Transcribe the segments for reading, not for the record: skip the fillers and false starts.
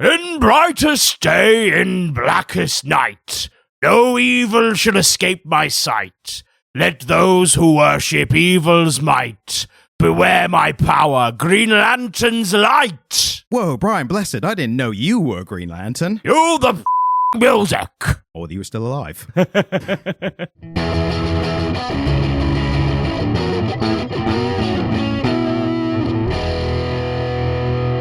In brightest day, in blackest night, no evil shall escape my sight. Let those who worship evil's might beware my power, Green Lantern's light. Whoa, Brian Blessed, I didn't know you were a Green Lantern. You the music. Or that you were still alive.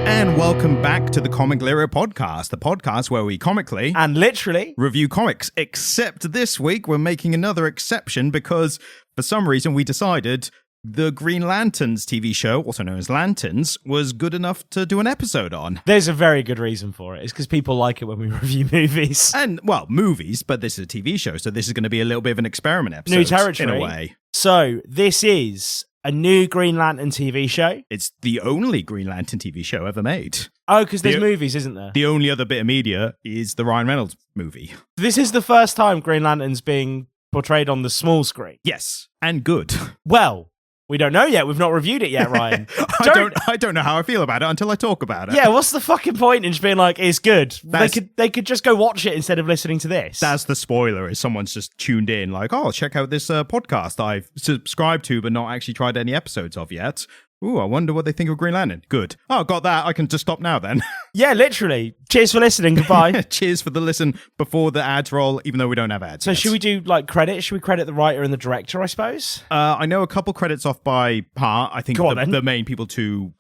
And welcome back to the Comic Lyra podcast, the podcast where we comically and literally review comics. Except this week, we're making another exception because for some reason we decided the Green Lanterns TV show, also known as Lanterns, was good enough to do an episode on. There's a very good reason for it. It's because people like it when we review movies. And, well, movies, but this is a TV show, so this is going to be a little bit of an experiment episode. New territory. In a way. So, this is a new Green Lantern TV show. It's the only Green Lantern TV show ever made. Oh, because there's movies, isn't there? The only other bit of media is the Ryan Reynolds movie. This is the first time Green Lantern's being portrayed on the small screen. Yes, and good. Well, we don't know yet. We've not reviewed it yet, Ryan. I don't know how I feel about it until I talk about it. Yeah, what's the fucking point in just being like, it's good? They could just go watch it instead of listening to this. That's the spoiler, is someone's just tuned in like, oh, check out this podcast I've subscribed to but not actually tried any episodes of yet. Ooh, I wonder what they think of Green Lantern. Good. Oh, got that. I can just stop now then. Yeah, literally. Cheers for listening. Goodbye. Cheers for the listen before the ads roll, even though we don't have ads. So should we do like credits? Should we credit the writer and the director, I suppose? I know a couple credits off by part. I think the main people to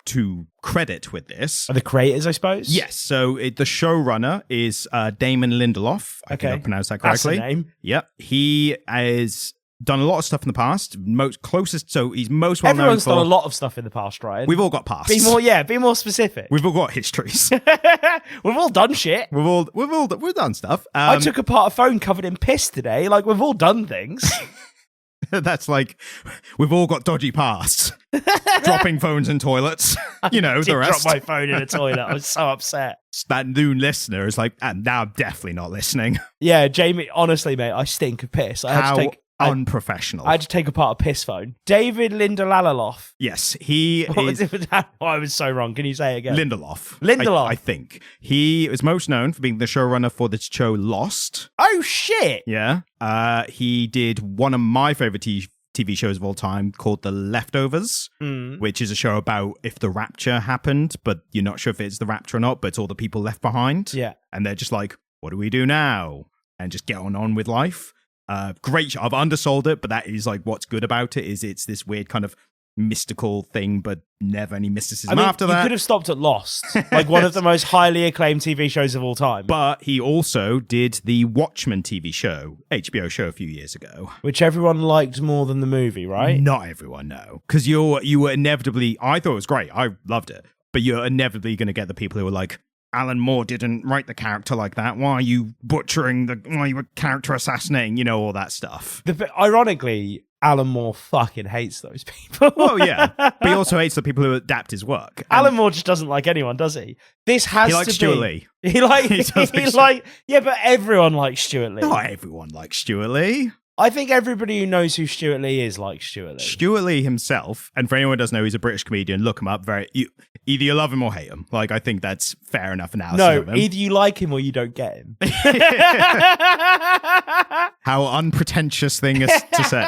credit with this are the creators, I suppose? Yes. So the showrunner is Damon Lindelof. I think I pronounced that correctly. That's the name. Yep. He has done a lot of stuff in the past. He's most well known. Everyone's done a lot of stuff in the past, Ryan. We've all got pasts. Be more specific. We've all got histories. We've all done shit. We've done stuff. I took apart a phone covered in piss today. Like, we've all done things. That's like, we've all got dodgy pasts. Dropping phones in toilets. You know, the rest. Drop my phone in a toilet. I was so upset. That new listener is like, now I'm definitely not listening. Yeah, Jamie, honestly, mate, I stink of piss. Unprofessional. I had to take apart a piss phone. David Lindelof. Yes, he is... I was so wrong. Can you say it again? Lindelof. I think. He is most known for being the showrunner for the show Lost. Oh, shit! Yeah. He did one of my favorite TV shows of all time called The Leftovers, which is a show about if the rapture happened, but you're not sure if it's the rapture or not, but it's all the people left behind. Yeah. And they're just like, what do we do now? And just get on with life. Great show. I've undersold it, but that is like what's good about it is it's this weird kind of mystical thing, but never any mysticism after that. You could have stopped at Lost, like one of the most highly acclaimed TV shows of all time. But he also did the Watchmen TV show, HBO show a few years ago. Which everyone liked more than the movie, right? Not everyone, no. Because you were inevitably, I thought it was great. I loved it. But you're inevitably going to get the people who are like, Alan Moore didn't write the character like that. Why are you why are you character assassinating? You know, all that stuff. Ironically, Alan Moore fucking hates those people. Oh, yeah. But he also hates the people who adapt his work. Alan Moore just doesn't like anyone, does he? This has he likes Stuart Lee. Yeah, but everyone likes Stuart Lee. Not everyone likes Stuart Lee. I think everybody who knows who Stuart Lee is likes Stuart Lee. Stuart Lee himself, and for anyone who doesn't know, he's a British comedian. Look him up. Either you love him or hate him. Like, I think that's fair enough analysis of him. Either you like him or you don't get him. How unpretentious thing is to say.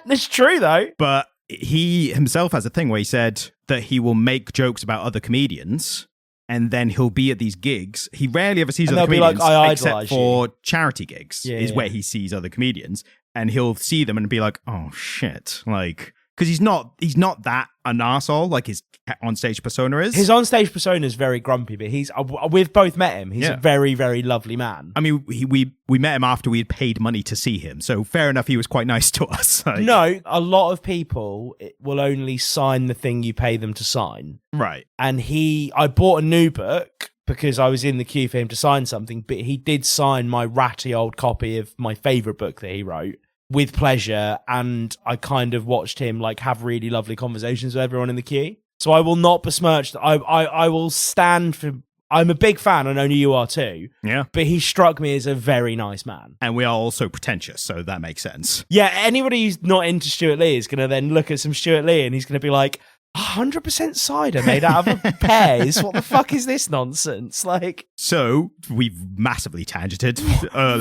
It's true, though. But he himself has a thing where he said that he will make jokes about other comedians, and then he'll be at these gigs. He rarely ever sees other comedians, except for charity gigs, is where he sees other comedians. And he'll see them and be like, oh, shit. Like, because he's not that an arsehole like his onstage persona is. His onstage persona is very grumpy, but we've both met him. He's a very, very lovely man. I mean, we met him after we had paid money to see him. So fair enough, he was quite nice to us. Like, no, a lot of people will only sign the thing you pay them to sign. Right. And I bought a new book because I was in the queue for him to sign something, but he did sign my ratty old copy of my favourite book that he wrote with pleasure, and I kind of watched him like have really lovely conversations with everyone in the queue. So I will not besmirch that. I will stand for... I'm a big fan, and I know you are too. Yeah. But he struck me as a very nice man. And we are also pretentious, so that makes sense. Yeah, anybody who's not into Stuart Lee is going to then look at some Stuart Lee and he's going to be like, 100% cider made out of pears. What the fuck is this nonsense? Like, so we've massively tangented.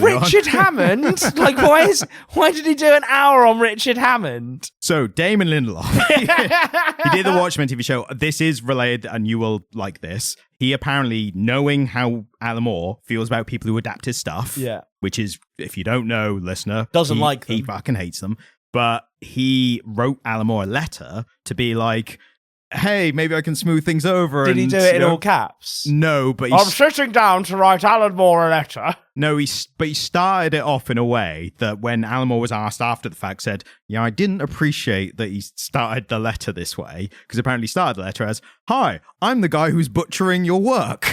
Richard Hammond. Like, why did he do an hour on Richard Hammond? So Damon Lindelof, he did the Watchmen TV show. This is related, and you will like this. He apparently, knowing how Alan Moore feels about people who adapt his stuff, which is, if you don't know, listener, doesn't like them. He fucking hates them. But he wrote Alan Moore a letter to be like, hey, maybe I can smooth things over. Did he do it in all caps? No, but I'm sitting down to write Alan Moore a letter. No, he started it off in a way that when Alan Moore was asked after the fact, said, yeah, I didn't appreciate that he started the letter this way, because apparently he started the letter as, hi, I'm the guy who's butchering your work.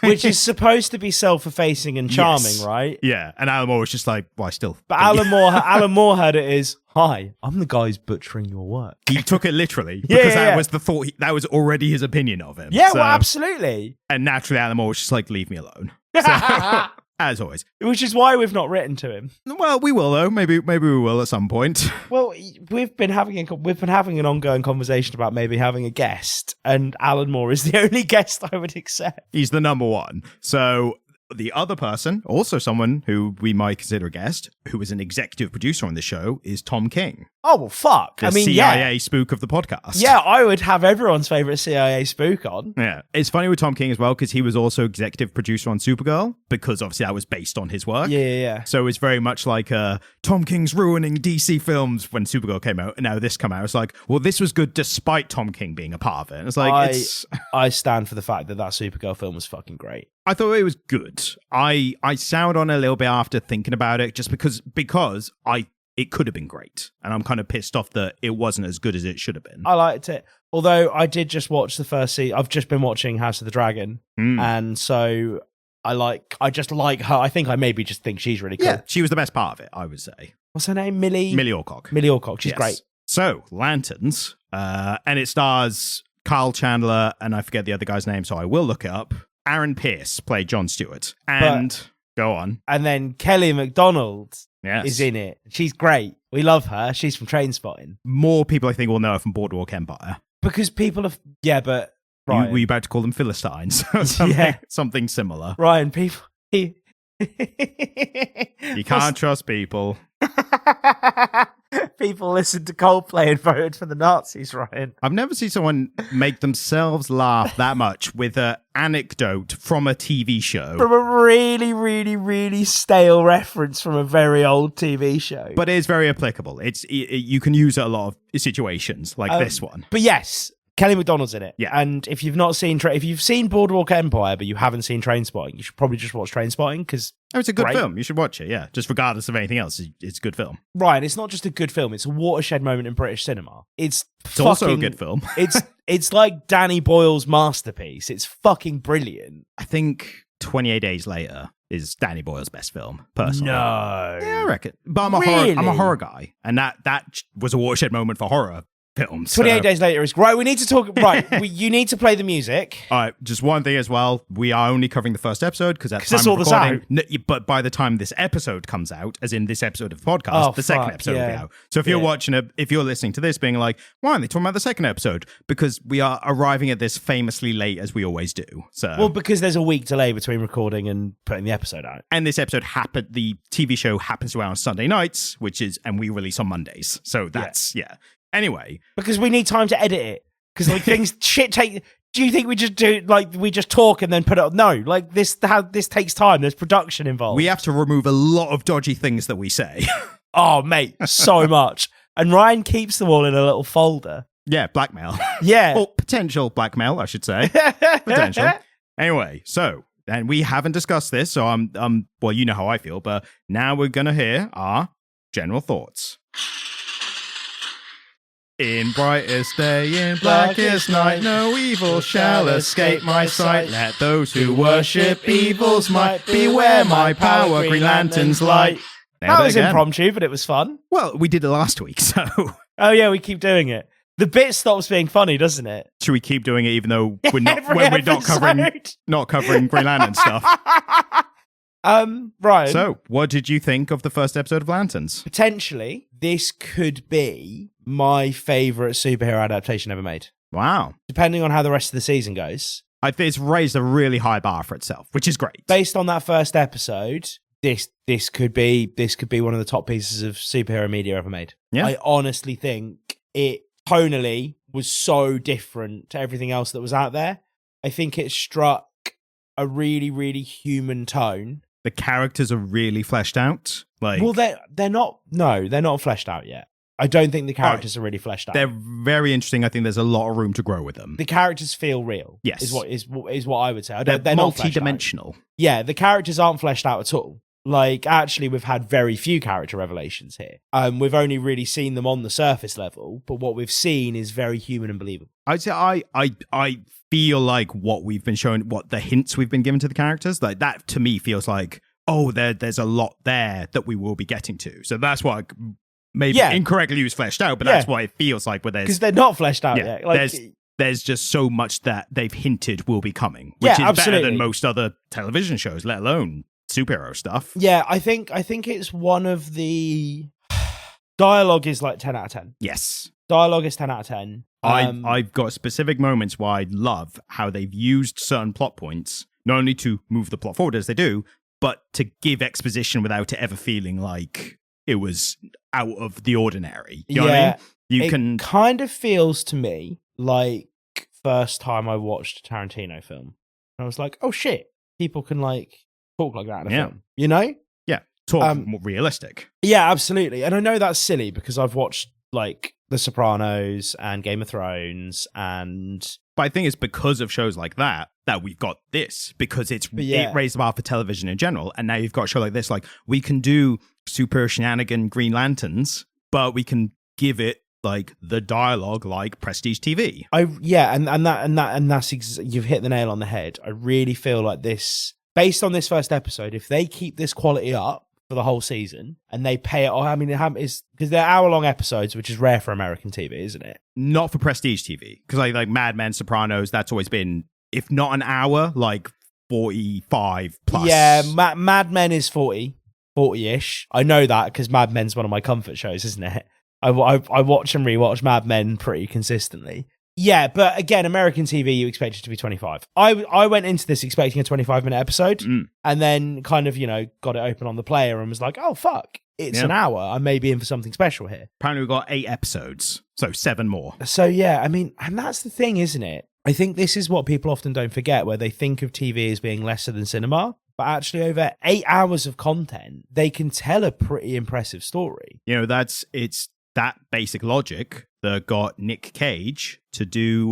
Which is supposed to be self-effacing and charming, right? Yeah, and Alan Moore was just like, well, I still... But Alan Moore had it as, hi, I'm the guy who's butchering your work. He took it literally, because that was the thought, that was already his opinion of him. Yeah, well, absolutely. And naturally, Alan Moore was just like, leave me alone. So, as always. Which is why we've not written to him. Well, we will though. Maybe we will at some point. Well, we've been having an ongoing conversation about maybe having a guest, and Alan Moore is the only guest I would accept. He's the number one. So the other person, also someone who we might consider a guest, who is an executive producer on the show, is Tom King. Oh, well, fuck. The CIA spook of the podcast. Yeah, I would have everyone's favorite CIA spook on. Yeah. It's funny with Tom King as well, because he was also executive producer on Supergirl, because obviously that was based on his work. Yeah. So it's very much like Tom King's ruining DC films when Supergirl came out, and now this come out. It's like, well, this was good despite Tom King being a part of it. It's like, I stand for the fact that Supergirl film was fucking great. I thought it was good. I soured on it a little bit after thinking about it, just because it could have been great. And I'm kind of pissed off that it wasn't as good as it should have been. I liked it. Although I did just watch the first season. I've just been watching House of the Dragon. And so I just like her. I think I maybe just think she's really cool. Yeah, she was the best part of it, I would say. What's her name? Millie Alcock. Millie Alcock. She's great. So, Lanterns. And it stars Kyle Chandler, and I forget the other guy's name, so I will look it up. Aaron Pierce played Jon Stewart. And go on. And then Kelly MacDonald is in it. She's great. We love her. She's from Trainspotting. More people, I think, will know her from Boardwalk Empire. Because people have... Yeah, but... Ryan, were you about to call them Philistines? Something similar. Ryan, people... You can't trust people. People listened to Coldplay and voted for the Nazis, Ryan. I've never seen someone make themselves laugh that much with an anecdote from a TV show. From a really, really, really stale reference from a very old TV show. But it is very applicable. You can use it a lot of situations like this one. But yes, Kelly MacDonald's in it. Yeah. And if you've not seen... if you've seen Boardwalk Empire, but you haven't seen Trainspotting, you should probably just watch Trainspotting, because... Oh, it's a good film. You should watch it, yeah. Just regardless of anything else, it's a good film. Ryan, it's not just a good film. It's a watershed moment in British cinema. It's also a good film. It's like Danny Boyle's masterpiece. It's fucking brilliant. I think 28 Days Later is Danny Boyle's best film, personally. No. Yeah, I reckon. But I'm a horror guy, and that was a watershed moment for horror films. 28 Days Later is right. We need to talk. Right, you need to play the music. All right, just one thing as well. We are only covering the first episode because that's all this out. But by the time this episode comes out, as in this episode of the podcast, the second episode will be out. So if you're watching it, if you're listening to this, being like, why aren't they talking about the second episode? Because we are arriving at this famously late, as we always do. So because there's a week delay between recording and putting the episode out. And this episode happened. The TV show happens to air on Sunday nights, and we release on Mondays. So that's Anyway, because we need time to edit it, because like things shit take. Do you think we just talk and then put it up? No, like this takes time. There's production involved. We have to remove a lot of dodgy things that we say. Oh mate, so much. And Ryan keeps them all in a little folder. Yeah, blackmail. Yeah, or potential blackmail, I should say. Potential. Anyway, so and we haven't discussed this, so I'm well, you know how I feel, but now we're gonna hear our general thoughts. In brightest day, in blackest night, no evil shall escape my sight. Let those who worship evil's might beware my power, Green Lantern's light. That was impromptu, but it was fun. Well, we did it last week, so... Oh yeah, we keep doing it. The bit stops being funny, doesn't it? Should we keep doing it even though we're not covering Green Lantern stuff? Ryan. So, what did you think of the first episode of Lanterns? Potentially, this could be my favourite superhero adaptation ever made. Wow. Depending on how the rest of the season goes. I think it's raised a really high bar for itself, which is great. Based on that first episode, this could be one of the top pieces of superhero media ever made. Yeah. I honestly think it tonally was so different to everything else that was out there. I think it struck a really, really human tone. The characters are really fleshed out. Well, they're not fleshed out yet. I don't think the characters are really fleshed out. They're very interesting. I think there's a lot of room to grow with them. The characters feel real. Yes. Is what I would say. They're multi-dimensional. Yeah, the characters aren't fleshed out at all. Like, actually, we've had very few character revelations here. We've only really seen them on the surface level, but what we've seen is very human and believable. I'd say I feel like what we've been shown, what the hints we've been given to the characters, like that to me feels like, there's a lot there that we will be getting to. So that's what maybe incorrectly used fleshed out, but that's what it feels like. Because they're not fleshed out yet. Like, there's just so much that they've hinted will be coming, which is better than most other television shows, let alone superhero stuff. Yeah, I think it's one of the dialogue is like 10 out of 10. Yes. Dialogue is 10 out of 10. I've got specific moments where I love how they've used certain plot points, not only to move the plot forward as they do, but to give exposition without it ever feeling like it was out of the ordinary. You know what I mean? It kind of feels to me like first time I watched a Tarantino film. I was like, oh shit, people can like talk like that in a film. You know? Yeah. Talk more realistic. Yeah, absolutely. And I know that's silly because I've watched like The Sopranos and Game of Thrones But I think it's because of shows like that we've got this, because it raised the bar for television in general. And now you've got a show like this, like we can do super shenanigan Green Lanterns, but we can give it like the dialogue like prestige TV. You've hit the nail on the head. I really feel like this, based on this first episode, if they keep this quality up for the whole season and they pay it, because they're hour-long episodes, which is rare for American TV, isn't it? Not for prestige TV, because like Mad Men, Sopranos, that's always been, if not an hour, like 45 plus. Yeah, Mad Men is 40-ish. I know that because Mad Men's one of my comfort shows, isn't it? I watch and rewatch Mad Men pretty consistently. Yeah, but again, American TV, you expect it to be 25. I went into this expecting a 25-minute episode and then kind of, got it open on the player and was like, oh, fuck, it's an hour. I may be in for something special here. Apparently we've got 8 episodes, so 7 more. So, yeah, I mean, and that's the thing, isn't it? I think this is what people often don't forget, where they think of TV as being lesser than cinema. But actually, over 8 hours of content, they can tell a pretty impressive story. It's that basic logic that got Nick Cage to do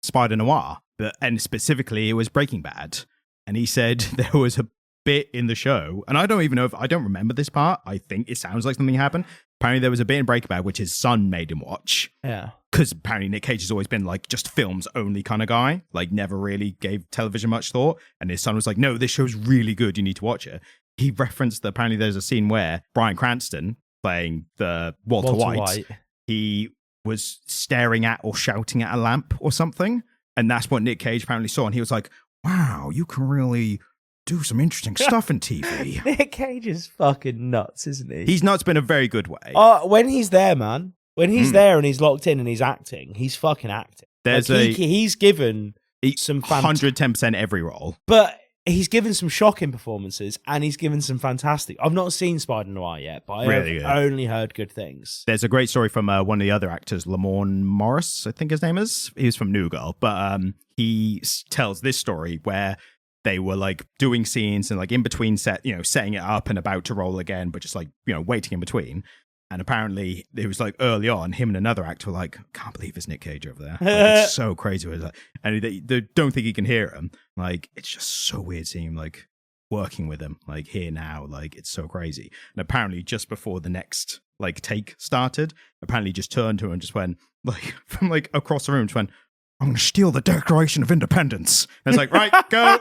Spider Noir, and specifically it was Breaking Bad. And he said there was a bit in the show, and I don't even know I don't remember this part. I think it sounds like something happened. Apparently there was a bit in Breaking Bad which his son made him watch. Yeah. Because apparently Nick Cage has always been like just films only kind of guy, like never really gave television much thought. And his son was like, no, this show's really good, you need to watch it. He referenced that apparently there's a scene where Bryan Cranston, playing the Walter White, he was staring at or shouting at a lamp or something. And that's what Nick Cage apparently saw. And he was like, wow, you can really do some interesting stuff in TV. Nick Cage is fucking nuts, isn't he? He's nuts, but in a very good way. When he's there, man. When he's there and he's locked in and he's acting, he's fucking acting. He's given some 110% every role. But he's given some shocking performances and he's given some fantastic. I've not seen Spider Noir yet, but I've only heard good things. There's a great story from one of the other actors, Lamorne Morris, I think his name is. He was from New Girl, but he tells this story where they were like doing scenes and like in between setting it up and about to roll again, but just like, waiting in between. And apparently it was like early on, him and another actor were like, can't believe it's Nick Cage over there. Like, it's so crazy. And they don't think he can hear him. Like, it's just so weird seeing him like working with him, like here now. Like, it's so crazy. And apparently just before the next like take started, apparently just turned to him and just went like from like across the room, just went, I'm going to steal the Declaration of Independence. And it's like, right, go.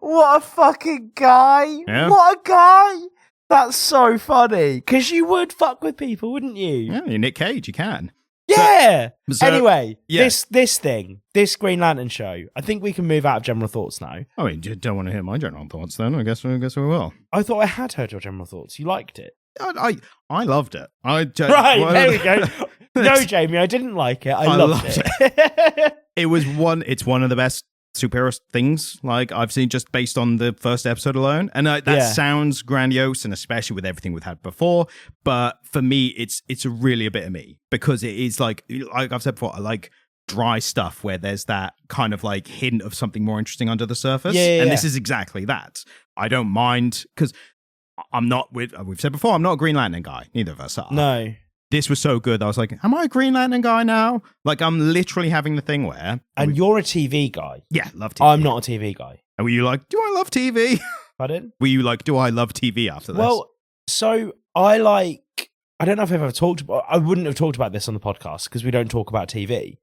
What a fucking guy. Yeah. What a guy. That's so funny. Because you would fuck with people, wouldn't you? Yeah, you're Nick Cage, you can. Yeah. Anyway, this Green Lantern show, I think we can move out of general thoughts now. Oh, you don't want to hear my general thoughts then? I guess we will. I thought I had heard your general thoughts. You liked it. I loved it. There we go. No, Jamie, I didn't like it. I loved it. It's one of the best superhero things like I've seen, just based on the first episode alone. And that sounds grandiose, and especially with everything we've had before. But for me, it's really a bit of me, because it is like I've said before, I like dry stuff where there's that kind of like hint of something more interesting under the surface. And this is exactly that. I don't mind, because we've said before, I'm not a Green Lantern guy. Neither of us are. No. This was so good. I was like, am I a Green Lantern guy now? Like, I'm literally having the thing where... And you're a TV guy. Yeah, love TV. I'm not a TV guy. And were you like, do I love TV? Pardon? Were you like, do I love TV after this? Well, so I don't know if I've ever talked about... I wouldn't have talked about this on the podcast because we don't talk about TV.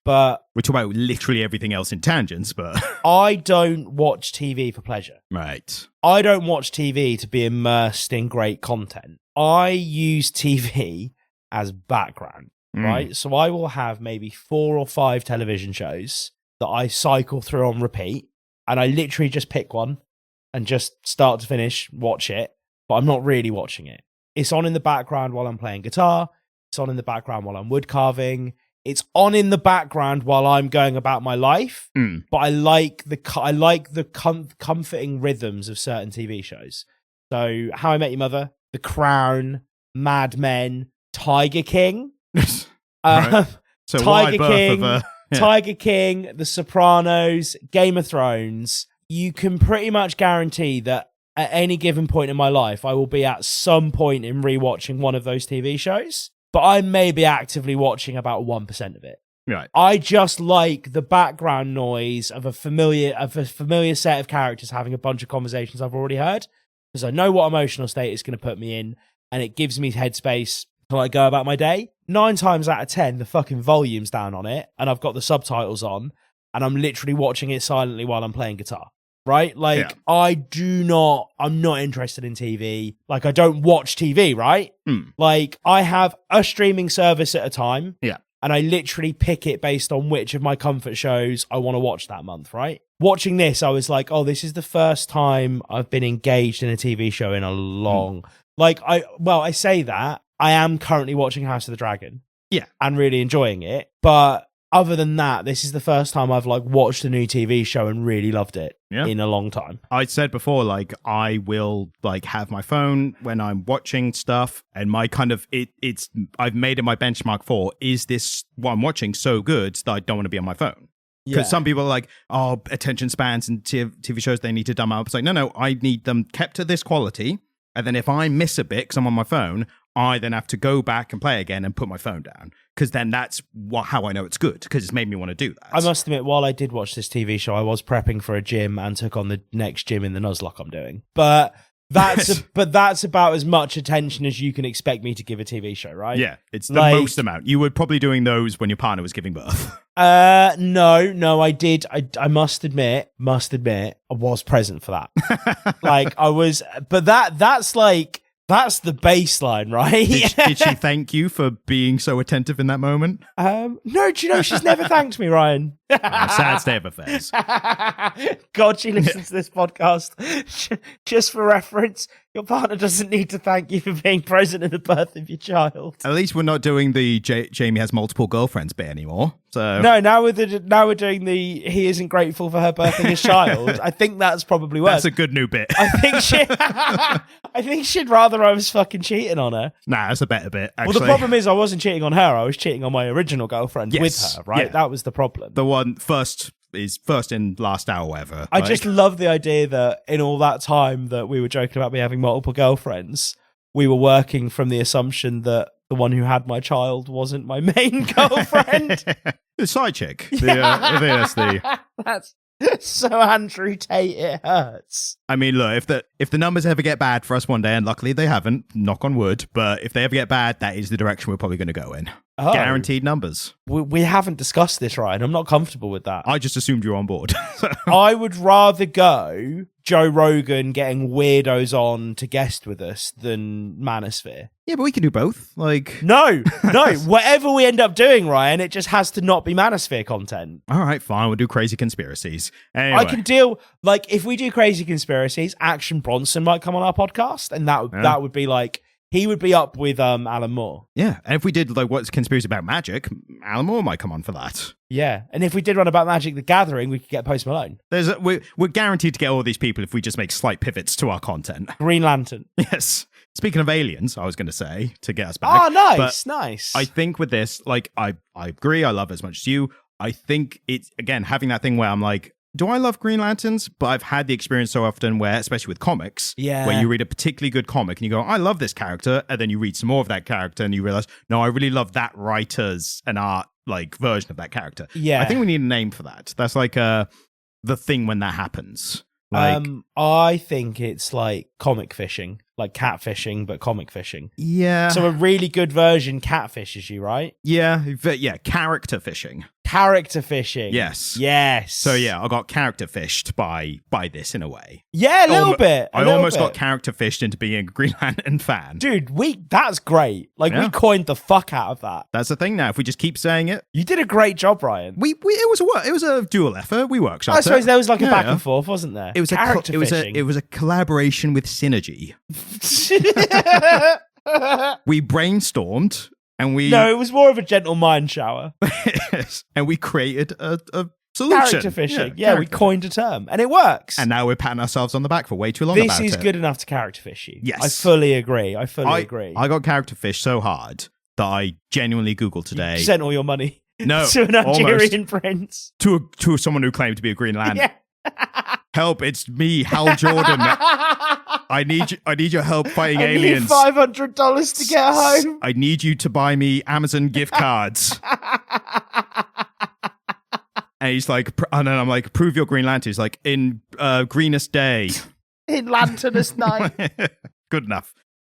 But... We talk about literally everything else in tangents, but... I don't watch TV for pleasure. Right. I don't watch TV to be immersed in great content. I use TV... as background, right? So I will have maybe 4 or 5 television shows that I cycle through on repeat, and I literally just pick one and just start to finish watch it, but I'm not really watching it. It's on in the background while I'm playing guitar. It's on in the background while I'm wood carving. It's on in the background while I'm going about my life. But I like the comforting rhythms of certain TV shows. So How I Met Your Mother, The Crown, Mad Men, Tiger King, right. So Tiger King, Tiger King, The Sopranos, Game of Thrones. You can pretty much guarantee that at any given point in my life, I will be at some point in rewatching one of those TV shows, but I may be actively watching about 1% of it. Right. I just like the background noise of a familiar set of characters having a bunch of conversations I've already heard, because I know what emotional state it's going to put me in, and it gives me headspace to like go about my day. 9 times out of 10, the fucking volume's down on it, and I've got the subtitles on, and I'm literally watching it silently while I'm playing guitar. Right? Like, I'm not interested in TV. Like, I don't watch TV, right? Like, I have a streaming service at a time. Yeah. And I literally pick it based on which of my comfort shows I want to watch that month, right? Watching this, I was like, oh, this is the first time I've been engaged in a TV show in a long... I say that. I am currently watching House of the Dragon. Yeah. And really enjoying it. But other than that, this is the first time I've like watched a new TV show and really loved it in a long time. I said before, like, I will like have my phone when I'm watching stuff, and my kind of I've made it my benchmark for, is this what I'm watching so good that I don't want to be on my phone? Because some people are like, oh, attention spans and TV shows, they need to dumb out. It's like, no, I need them kept to this quality. And then if I miss a bit because I'm on my phone, I then have to go back and play again and put my phone down. Because then that's how I know it's good, because it's made me want to do that. I must admit, while I did watch this TV show, I was prepping for a gym and took on the next gym in the Nuzlocke I'm doing. But that's about as much attention as you can expect me to give a TV show, right? Yeah, it's the most amount. You were probably doing those when your partner was giving birth. No, I did. I must admit, I was present for that. Like, I was, but that's the baseline, right? Did she thank you for being so attentive in that moment? No, do you know she's never thanked me, Ryan? Sad state of affairs. God, she listens to this podcast. Just for reference, your partner doesn't need to thank you for being present in the birth of your child. At least we're not doing the Jamie has multiple girlfriends bit anymore. So no, now we're doing the he isn't grateful for her birthing his child. I think that's probably worse. That's a good new bit. I think she'd rather I was fucking cheating on her. Nah, that's a better bit, actually. Well, the problem is I wasn't cheating on her. I was cheating on my original girlfriend with her, right? Yeah. That was the problem. The one first in last hour, whatever. I just love the idea that in all that time that we were joking about me having multiple girlfriends, we were working from the assumption that the one who had my child wasn't my main girlfriend. The side chick. That's so Andrew Tate, it hurts. I mean, look, if the numbers ever get bad for us one day, and luckily they haven't, knock on wood, but if they ever get bad, that is the direction we're probably going to go in. Oh. Guaranteed numbers. We haven't discussed this, Ryan. I'm not comfortable with that. I just assumed you were on board. I would rather go Joe Rogan getting weirdos on to guest with us than Manosphere. Yeah, but we can do both. Like, no. Whatever we end up doing, Ryan, it just has to not be Manosphere content. All right, fine. We'll do crazy conspiracies. Anyway. I can deal, like, if we do crazy conspiracies, Action Bronson might come on our podcast, and that would be like, he would be up with Alan Moore. Yeah, and if we did like what's conspiracy about magic, Alan Moore might come on for that. Yeah, and if we did one about Magic the Gathering, we could get Post Malone. We're guaranteed to get all these people if we just make slight pivots to our content. Green Lantern. Yes. Speaking of aliens, I was going to say, to get us back. Oh, nice, nice. I think with this, like, I agree, I love it as much as you. I think it's, again, having that thing where I'm like, do I love Green Lanterns? But I've had the experience so often where, especially with comics, where you read a particularly good comic and you go, I love this character, and then you read some more of that character and you realize, no, I really love that writer's and art like version of that character. Yeah. I think we need a name for that. That's like the thing when that happens. Like, I think it's like comic fishing, like catfishing, but comic fishing. Yeah. So a really good version catfishes you, right? Yeah. Character fishing. Character fishing. Yes. Yes. So yeah, I got character fished by this in a way. Yeah, a little bit. I almost got character fished into being a Green Lantern fan. Dude, that's great. Like we coined the fuck out of that. That's the thing now. If we just keep saying it. You did a great job, Ryan. It was a dual effort. We workshopped I suppose there was like a back and forth, wasn't there? It was character fishing. It was a collaboration with synergy. We brainstormed. No, it was more of a gentle mind shower. Yes, and we created a solution. Character fishing. Yeah, we coined a term, and it works. And now we're patting ourselves on the back for way too long. This is good enough to character fish you. Yes, I fully agree. I agree. I got character fished so hard that I genuinely Googled today. You sent all your money. No, to an Nigerian prince. To someone who claimed to be a Green Lantern. Yeah. Help! It's me, Hal Jordan. I need your help fighting aliens. I need $500 to get home. I need you to buy me Amazon gift cards. And he's like, and then I'm like, prove your Green Lantern. He's like, in greenest day. In lanternest night. Good enough.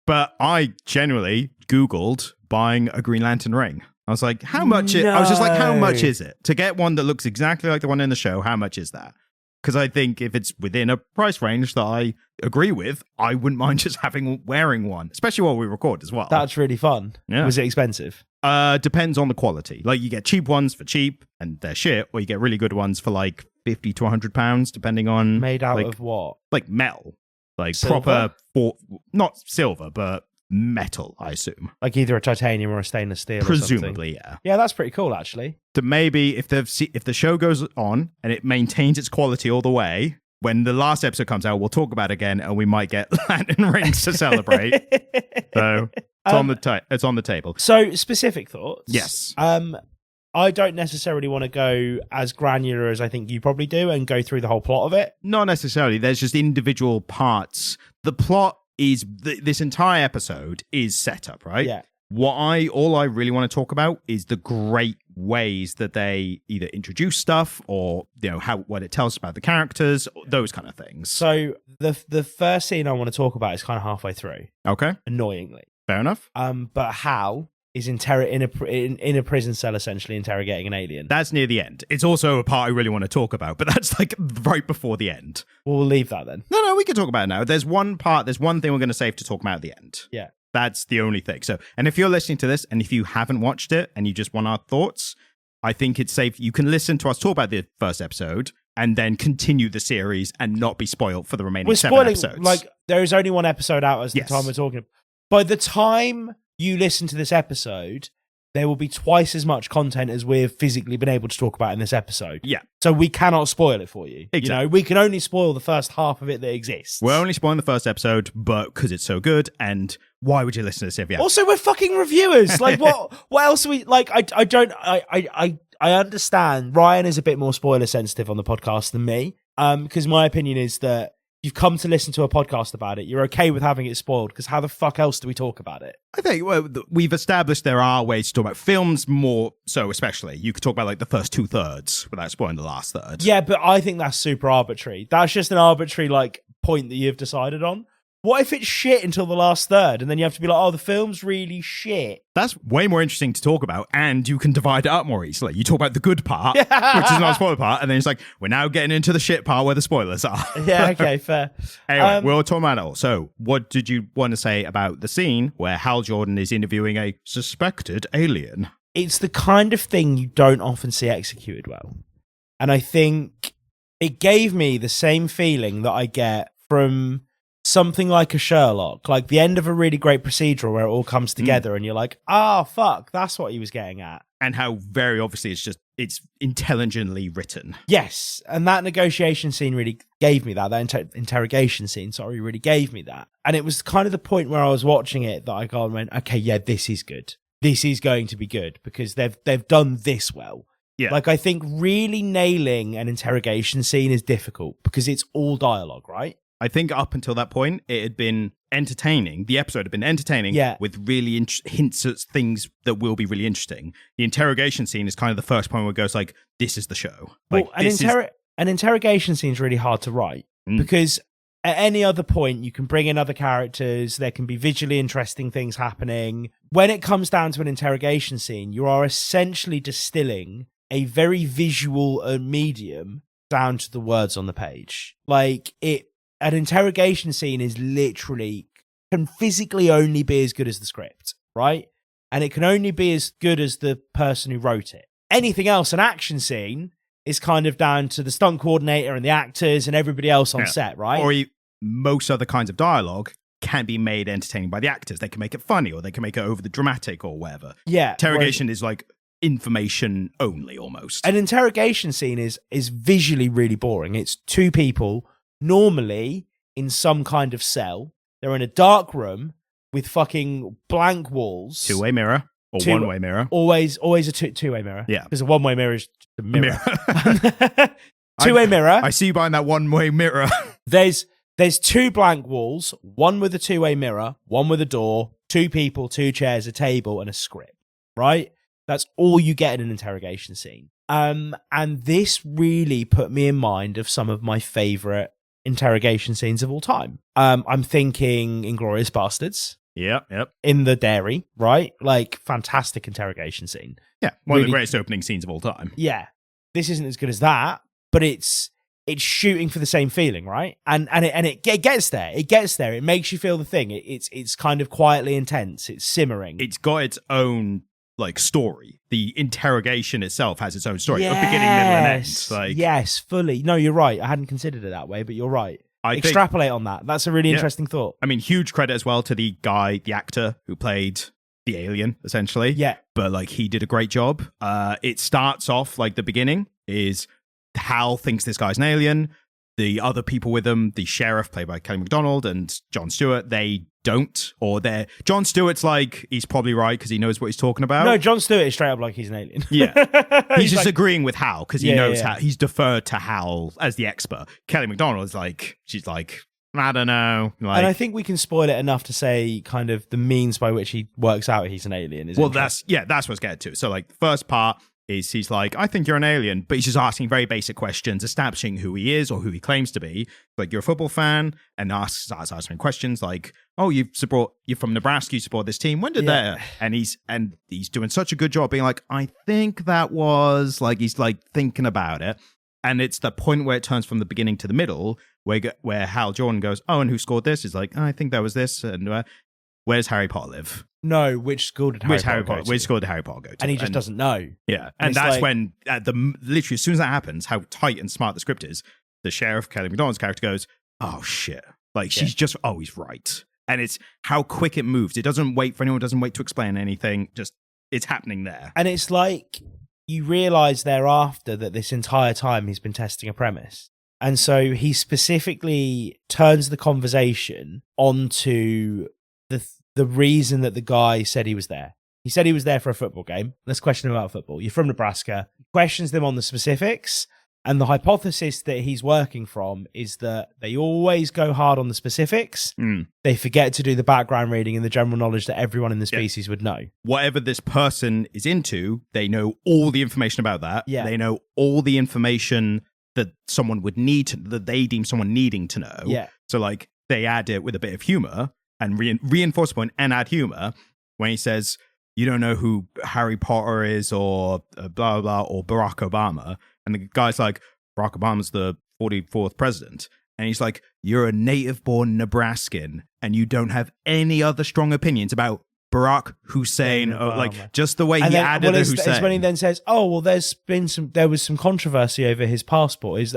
But I genuinely Googled buying a Green Lantern ring. I was like, how much? I was just like, how much is it? To get one that looks exactly like the one in the show, how much is that? Because I think if it's within a price range that I agree with, I wouldn't mind just wearing one, especially while we record as well. That's really fun. Yeah. Was it expensive? Depends on the quality. Like you get cheap ones for cheap and they're shit, or you get really good ones for like £50 to £100, depending on. Made out of what? Like metal, like silver? proper, not silver, but metal, I assume. Like either a titanium or a stainless steel. Presumably, yeah. Yeah, that's pretty cool, actually. That maybe if the show goes on and it maintains its quality all the way, when the last episode comes out, we'll talk about it again, and we might get lantern rings to celebrate. So it's on the table. So specific thoughts. Yes. I don't necessarily want to go as granular as I think you probably do and go through the whole plot of it. Not necessarily. There's just individual parts. The plot is this entire episode is set up, right? Yeah. All I really want to talk about is the great ways that they either introduce stuff or what it tells about the characters, those kind of things. So the first scene I want to talk about is kind of halfway through. Okay. Annoyingly. Fair enough. But Hal is in a prison cell essentially interrogating an alien. That's near the end. It's also a part I really want to talk about, but that's like right before the end. We'll leave that then. No, we can talk about it now. There's one thing we're going to save to talk about at the end. Yeah. That's the only thing. So, and if you're listening to this and if you haven't watched it and you just want our thoughts, I think it's safe. You can listen to us talk about the first episode and then continue the series and not be spoiled for the remaining 7 episodes. Like, there is only one episode out as the time we're talking. By the time you listen to this episode, there will be twice as much content as we've physically been able to talk about in this episode. Yeah. So we cannot spoil it for you. Exactly. We can only spoil the first half of it that exists. We're only spoiling the first episode, but because it's so good, and why would you listen to this if you haven't? Also, we're fucking reviewers. Like, what else are we, like, I understand Ryan is a bit more spoiler sensitive on the podcast than me, because my opinion is that you've come to listen to a podcast about it. You're okay with having it spoiled, because how the fuck else do we talk about it? I think we've established there are ways to talk about films more so, especially. You could talk about like the first 2/3 without spoiling the last third. Yeah, but I think that's super arbitrary. That's just an arbitrary like point that you've decided on. What if it's shit until the last third, and then you have to be like, oh, the film's really shit? That's way more interesting to talk about, and you can divide it up more easily. You talk about the good part, which is not a spoiler part, and then it's like, we're now getting into the shit part where the spoilers are. Yeah, okay, fair. Anyway, we're talking about it all. So, what did you want to say about the scene where Hal Jordan is interviewing a suspected alien? It's the kind of thing you don't often see executed well. And I think it gave me the same feeling that I get from something like a Sherlock, like the end of a really great procedural where it all comes together and you're like, fuck, that's what he was getting at. And how very obviously it's intelligently written. Yes. And that negotiation scene really gave me that. Interrogation scene, really gave me that. And it was kind of the point where I was watching it that I went, okay, yeah, this is good. This is going to be good because they've done this well. Yeah. Like, I think really nailing an interrogation scene is difficult because it's all dialogue, right? I think up until that point, it had been entertaining. The episode had been entertaining with really hints at things that will be really interesting. The interrogation scene is kind of the first point where it goes like, this is the show. Like, an interrogation scene is really hard to write because at any other point, you can bring in other characters. There can be visually interesting things happening. When it comes down to an interrogation scene, you are essentially distilling a very visual medium down to the words on the page. Like, an interrogation scene is literally, can physically only be as good as the script, right? And it can only be as good as the person who wrote it. Anything else, an action scene, is kind of down to the stunt coordinator and the actors and everybody else on set, right? Or most other kinds of dialogue can be made entertaining by the actors. They can make it funny or they can make it over the dramatic or whatever. Yeah. Interrogation is like information only almost. An interrogation scene is visually really boring. It's two people normally in some kind of cell. They're in a dark room with fucking blank walls. Two-way mirror or one-way mirror. Always a two-way mirror. Yeah. Because a one-way mirror is a mirror. Two-way mirror. I see you behind that one-way mirror. There's two blank walls, one with a two-way mirror, one with a door, two people, two chairs, a table, and a script, right? That's all you get in an interrogation scene. And this really put me in mind of some of my favorite interrogation scenes of all time. I'm thinking Inglourious Bastards. Yep. In the dairy, right? Like, fantastic interrogation scene. Yeah, one of the greatest opening scenes of all time. Yeah. This isn't as good as that, but it's shooting for the same feeling, right? And it gets there. It gets there. It makes you feel the thing. It's kind of quietly intense. It's simmering. It's got its own like story. The interrogation itself has its own story, a beginning, middle, and end. Like, yes, fully. No, you're right. I hadn't considered it that way, but you're right. Extrapolate on that. That's a really interesting thought. I mean, huge credit as well to the actor who played the alien, essentially. Yeah. But like, he did a great job. It starts off like the beginning is Hal thinks this guy's an alien. The other people with him, the sheriff played by Kelly MacDonald and Jon Stewart, they don't, or they're... Jon Stewart's like, he's probably right because he knows what he's talking about. No, Jon Stewart is straight up like he's an alien. Yeah. He's just like, agreeing with Hal because he knows how... He's deferred to Hal as the expert. Kelly MacDonald is like, she's like, I don't know. Like, and I think we can spoil it enough to say kind of the means by which he works out he's an alien. Well, that's what's getting to. So like, the first part is he's like, I think you're an alien, but he's just asking very basic questions, establishing who he is or who he claims to be. Like, you're a football fan, and starts asking questions like, oh, you're from Nebraska, you support this team. When did that? And he's doing such a good job being like, I think that was like, he's like thinking about it. And it's the point where it turns from the beginning to the middle, where Hal Jordan goes, oh, and who scored this? He's like, oh, I think that was this. And where does Harry Potter live? No, which school did Harry Potter go to? Which school did Harry Potter go to? And he just doesn't know. Yeah. And that's like, when, literally, as soon as that happens, how tight and smart the script is, the sheriff, Kelly MacDonald's character, goes, oh, shit. Like, she's just always right. And it's how quick it moves. It doesn't wait for anyone, doesn't wait to explain anything. Just, it's happening there. And it's like, you realize thereafter that this entire time he's been testing a premise. And so he specifically turns the conversation onto the reason that the guy said he was there. He said he was there for a football game. Let's question him about football. You're from Nebraska. He questions them on the specifics. And the hypothesis that he's working from is that they always go hard on the specifics. They forget to do the background reading and the general knowledge that everyone in the species would know. Whatever this person is into, they know all the information about that. Yeah. They know all the information that someone would need that they deem someone needing to know. Yeah. So like, they add it with a bit of humor and reinforce point and add humor when he says, you don't know who Harry Potter is or blah, blah, blah, or Barack Obama. And the guy's like, Barack Obama's the 44th president. And he's like, you're a native-born Nebraskan and you don't have any other strong opinions about Barack Hussein. Or like, just the way added the Hussein. It's when he then says, oh, well, there was some controversy over his passport, his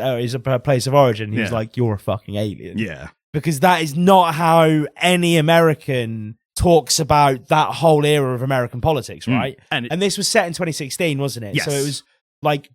place of origin. He's like, you're a fucking alien. Yeah. because that is not how any American talks about that whole era of American politics, right? And this was set in 2016, wasn't it? Yes. So it was like,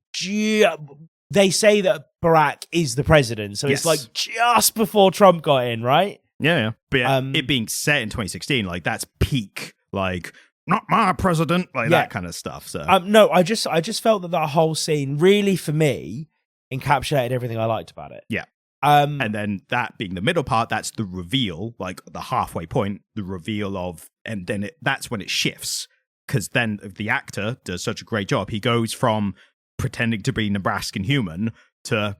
they say that Barack is the president, so it's like just before Trump got in, right? Yeah. But it being set in 2016, like that's peak, like not my president, like that kind of stuff. So no, I just felt that whole scene really, for me, encapsulated everything I liked about it. Yeah. And then that being the middle part, that's the reveal, like the halfway point, the reveal of, and then that's when it shifts, because then the actor does such a great job. He goes from pretending to be Nebraskan human to,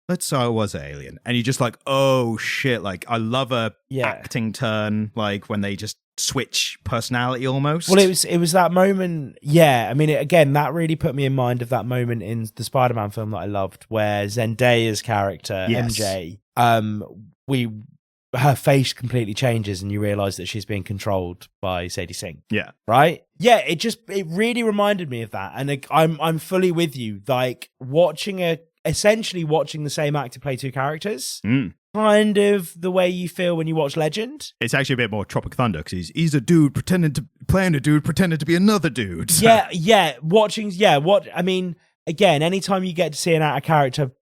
let's say I was an alien. And you're just like, oh shit, like I love a acting turn, like when they just switch personality almost. Well, it was that moment. Yeah, I mean, again, that really put me in mind of that moment in the Spider-Man film that I loved, where Zendaya's character MJ, her face completely changes, and you realize that she's being controlled by Sadie Sink. Yeah, right. Yeah, it really reminded me of that, and I'm fully with you. Like essentially watching the same actor play two characters. Kind of the way you feel when you watch Legend. It's actually a bit more Tropic Thunder, because he's a dude playing a dude pretending to be another dude. So. I mean, again, anytime you get to see an actor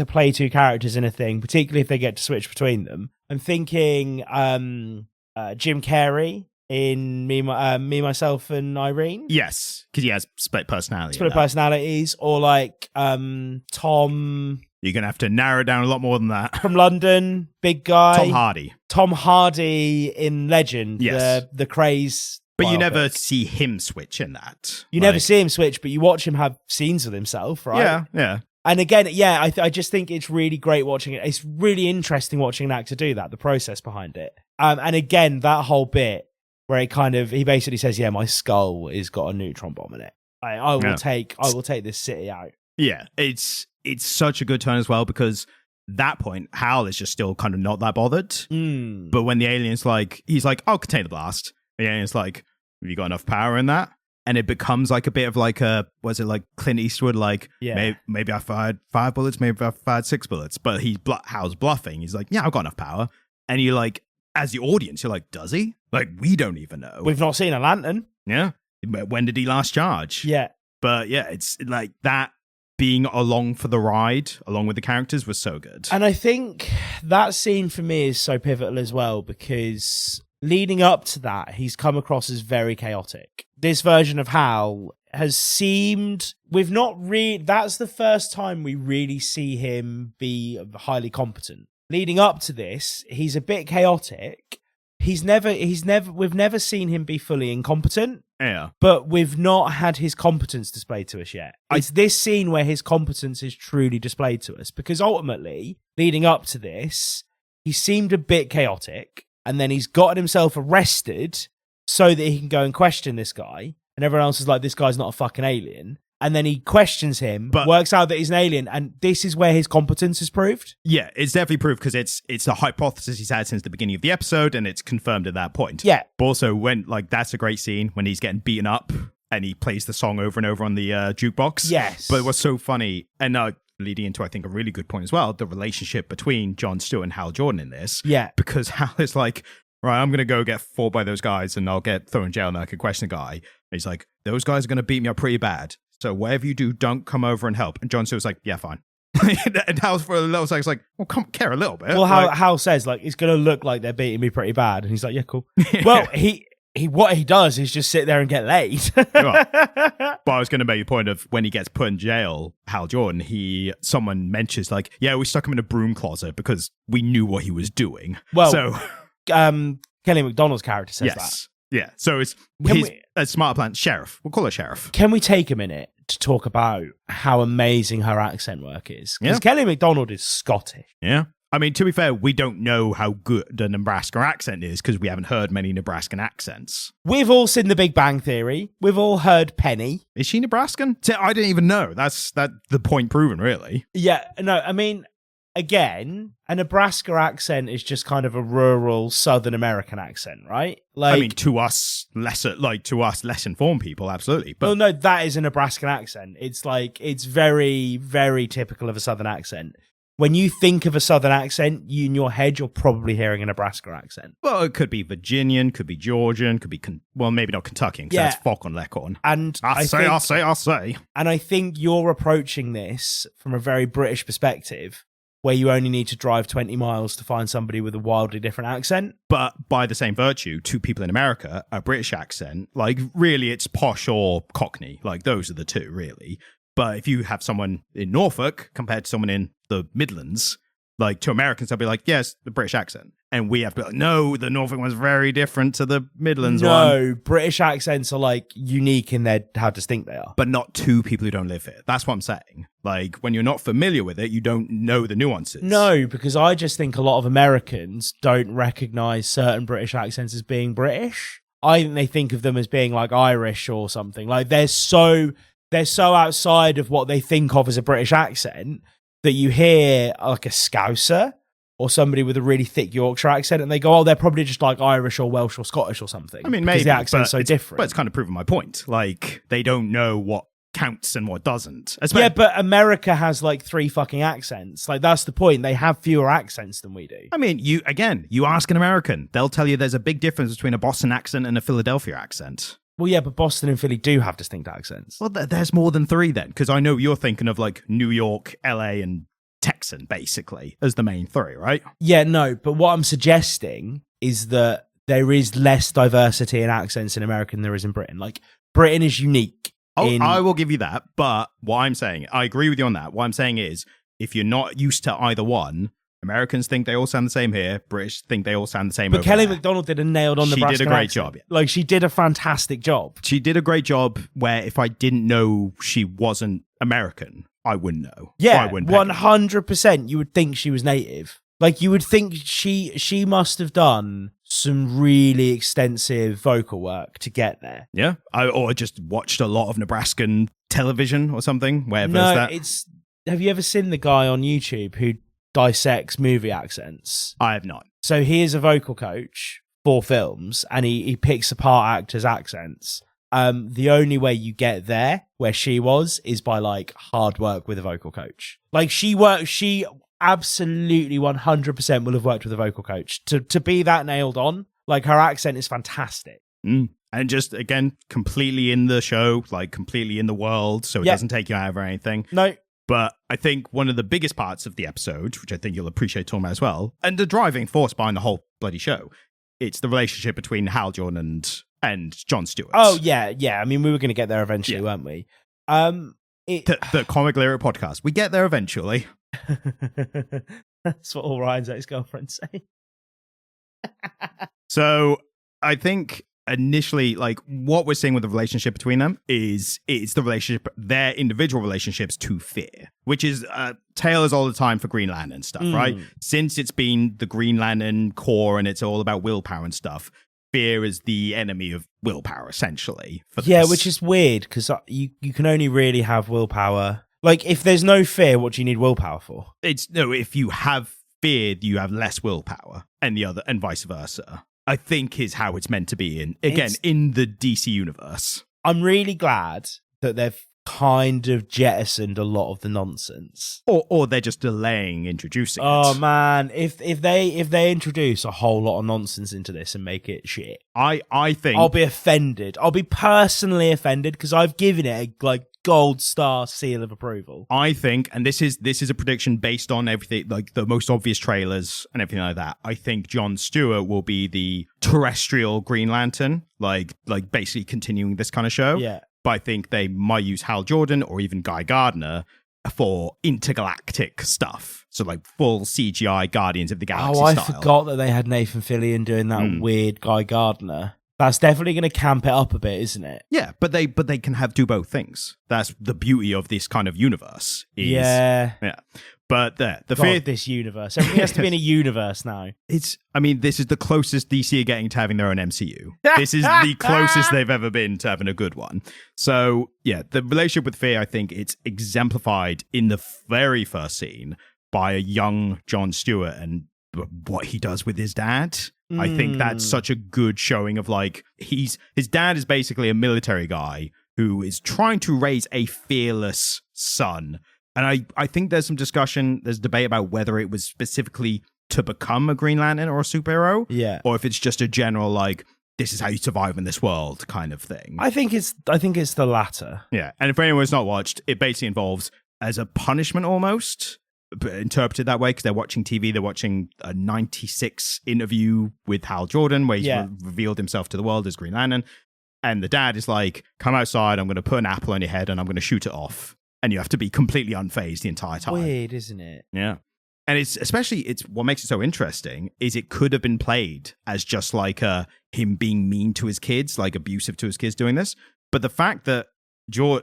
play two characters in a thing, particularly if they get to switch between them, I'm thinking Jim Carrey in Me, Myself, and Irene. Yes, because he has split personalities, or like Tom. You're going to have to narrow down a lot more than that. From London, big guy. Tom Hardy in Legend, the craze. But you never see him switch in that. You never see him switch, but you watch him have scenes with himself, right? Yeah. And again, I just think it's really great watching it. It's really interesting watching an actor do that, the process behind it. And again, that whole bit where he basically says, yeah, my skull has got a neutron bomb in it. I will take this city out. Yeah, it's such a good turn as well, because that point, Hal is just still kind of not that bothered. But when the alien's he's like, I'll contain the blast. The alien's like, have you got enough power in that? And it becomes like a bit of like was it like Clint Eastwood? Like, maybe I fired 5 bullets, maybe I fired 6 bullets. But Hal's bluffing. He's like, yeah, I've got enough power. And you're like, as the audience, you're like, does he? Like, we don't even know. We've not seen a lantern. Yeah. When did he last charge? Yeah. But yeah, it's like that. Being along for the ride, along with the characters, was so good. And I think that scene for me is so pivotal as well, because leading up to that, he's come across as very chaotic. This version of Hal has seemed... that's the first time we really see him be highly competent. Leading up to this, he's a bit chaotic. We've never seen him be fully incompetent. Yeah. But we've not had his competence displayed to us yet. It's this scene where his competence is truly displayed to us, because ultimately, leading up to this, he seemed a bit chaotic, and then he's gotten himself arrested so that he can go and question this guy, and everyone else is like, this guy's not a fucking alien. And then he questions him, but works out that he's an alien, and this is where his competence is proved. Yeah, it's definitely proved, because it's a hypothesis he's had since the beginning of the episode, and it's confirmed at that point. Yeah. But also, that's a great scene when he's getting beaten up, and he plays the song over and over on the jukebox. Yes. But what's so funny, and leading into, I think, a really good point as well, the relationship between Jon Stewart and Hal Jordan in this. Yeah. Because Hal is like, right, I'm going to go get fought by those guys, and I'll get thrown in jail, and I can question the guy. And he's like, those guys are going to beat me up pretty bad. So whatever you do, don't come over and help. And Jon Stewart's like, yeah, fine. And Hal's for a little second like, well, care a little bit. Well, Hal says, like, it's going to look like they're beating me pretty bad. And he's like, yeah, cool. Well, what he does is just sit there and get laid. But I was going to make a point of when he gets put in jail, Hal Jordan, someone mentions like, yeah, we stuck him in a broom closet because we knew what he was doing. Well, so Kelly MacDonald's character says that. Yeah, so it's a smart plan. Sheriff. We'll call her Sheriff. Can we take a minute to talk about how amazing her accent work is? Because Kelly MacDonald is Scottish. Yeah. I mean, to be fair, we don't know how good the Nebraska accent is because we haven't heard many Nebraskan accents. We've all seen The Big Bang Theory. We've all heard Penny. Is she Nebraskan? I didn't even know. That's the point proven, really. Yeah, no, I mean... Again, a Nebraska accent is just kind of a rural Southern American accent, right? Like, I mean, to us less informed people, absolutely. But well, no, that is a Nebraskan accent. It's like, it's very, very typical of a Southern accent. when you think of a Southern accent, you in your head, you're probably hearing a Nebraska accent. Well, it could be Virginian, could be Georgian, could be, maybe not Kentuckian, because that's Foghorn Leghorn. And I say. And I think you're approaching this from a very British perspective, where you only need to drive 20 miles to find somebody with a wildly different accent. But by the same virtue, two people in America, a British accent, like really it's posh or Cockney. Like those are the two, really. But if you have someone in Norfolk compared to someone in the Midlands, like to Americans, they'll be like, yes, the British accent. And we have to be like, no, the Norfolk one's very different to the Midlands one. No, British accents are like unique in how distinct they are. But not to people who don't live here. That's what I'm saying. Like when you're not familiar with it, you don't know the nuances. No, because I just think a lot of Americans don't recognize certain British accents as being British. I think they think of them as being like Irish or something. Like they're so outside of what they think of as a British accent that you hear like a Scouser or somebody with a really thick Yorkshire accent and they go, oh, they're probably just like Irish or Welsh or Scottish or something. I mean, maybe the accent's so different. But it's kind of proving my point. Like they don't know what counts and what doesn't. Yeah, but America has like 3 fucking accents. Like that's the point. They have fewer accents than we do. I mean, you ask an American, they'll tell you there's a big difference between a Boston accent and a Philadelphia accent. Well, yeah, but Boston and Philly do have distinct accents. Well, there's more than 3 then, because I know you're thinking of like New York, LA, and Texan, basically, as the main 3, right? Yeah, no, but what I'm suggesting is that there is less diversity in accents in America than there is in Britain. Like, Britain is unique. I will give you that, but what I'm saying, I agree with you on that. What I'm saying is, if you're not used to either one, Americans think they all sound the same here. British think they all sound the same over there. But Kelly there. MacDonald did a nailed-on Nebraska accent. She did a great job. Yeah. Like, she did a fantastic job. She did a great job where if I didn't know she wasn't American, I wouldn't know. Yeah, 100%. You would think she was native. Like, you would think she must have done some really extensive vocal work to get there. Yeah, or just watched a lot of Nebraskan television or something. Wherever that. Have you ever seen the guy on YouTube who dissects movie accents? I have not. So he is a vocal coach for films, and he picks apart actors' accents. The only way you get there, where she was, is by like hard work with a vocal coach. Like she absolutely 100% will have worked with a vocal coach to be that nailed on. Like her accent is fantastic. And just again, completely in the show, like completely in the world, so it doesn't take you out of anything. No. But I think one of the biggest parts of the episode, which I think you'll appreciate talking about as well, and the driving force behind the whole bloody show, it's the relationship between Hal Jordan and Jon Stewart. Oh, yeah. I mean, we were going to get there eventually, weren't we? The Comic Lyric Podcast. We get there eventually. That's what all Ryan's ex-girlfriends say. So I think initially, like, what we're seeing with the relationship between them is it's the relationship, their individual relationships to fear, which is tailors all the time for Green Lantern stuff, right? Since it's been the Green Lantern core and it's all about willpower and stuff, fear is the enemy of willpower, essentially. Which is weird, because you can only really have willpower. Like, if there's no fear, what do you need willpower for? If you have fear, you have less willpower, and vice versa. I think is how it's meant to be in the DC universe. I'm really glad that they've kind of jettisoned a lot of the nonsense, or they're just delaying introducing it. Oh man, if they introduce a whole lot of nonsense into this and make it shit, I think I'll be offended. I'll be personally offended because I've given it a gold star seal of approval. I think, and this is a prediction based on everything, like the most obvious trailers and everything like that. I think Jon Stewart will be the terrestrial Green Lantern, like basically continuing this kind of show. Yeah. But I think they might use Hal Jordan or even Guy Gardner for intergalactic stuff. So like full CGI Guardians of the Galaxy style. I forgot that they had Nathan Fillion doing that weird Guy Gardner. That's definitely going to camp it up a bit, isn't it? Yeah, but they can do both things. That's the beauty of this kind of universe. Yeah. But this universe. Everything has to be in a universe now. This is the closest DC are getting to having their own MCU. This is the closest they've ever been to having a good one. So, yeah, the relationship with fear, I think it's exemplified in the very first scene by a young Jon Stewart and what he does with his dad. I think that's such a good showing of like his dad is basically a military guy who is trying to raise a fearless son And I think there's some discussion, there's debate about whether it was specifically to become a Green Lantern or a superhero. Yeah. Or if it's just a general, like, this is how you survive in this world kind of thing. I think it's the latter. Yeah. And if anyone's not watched, it basically involves, as a punishment almost, interpreted that way, because they're watching TV, they're watching a 96 interview with Hal Jordan, where he's revealed himself to the world as Green Lantern. And the dad is like, come outside, I'm going to put an apple on your head and I'm going to shoot it off. And you have to be completely unfazed the entire time. Weird, isn't it? Yeah. And it's what makes it so interesting is it could have been played as just like him being mean to his kids, like abusive to his kids doing this. But the fact that John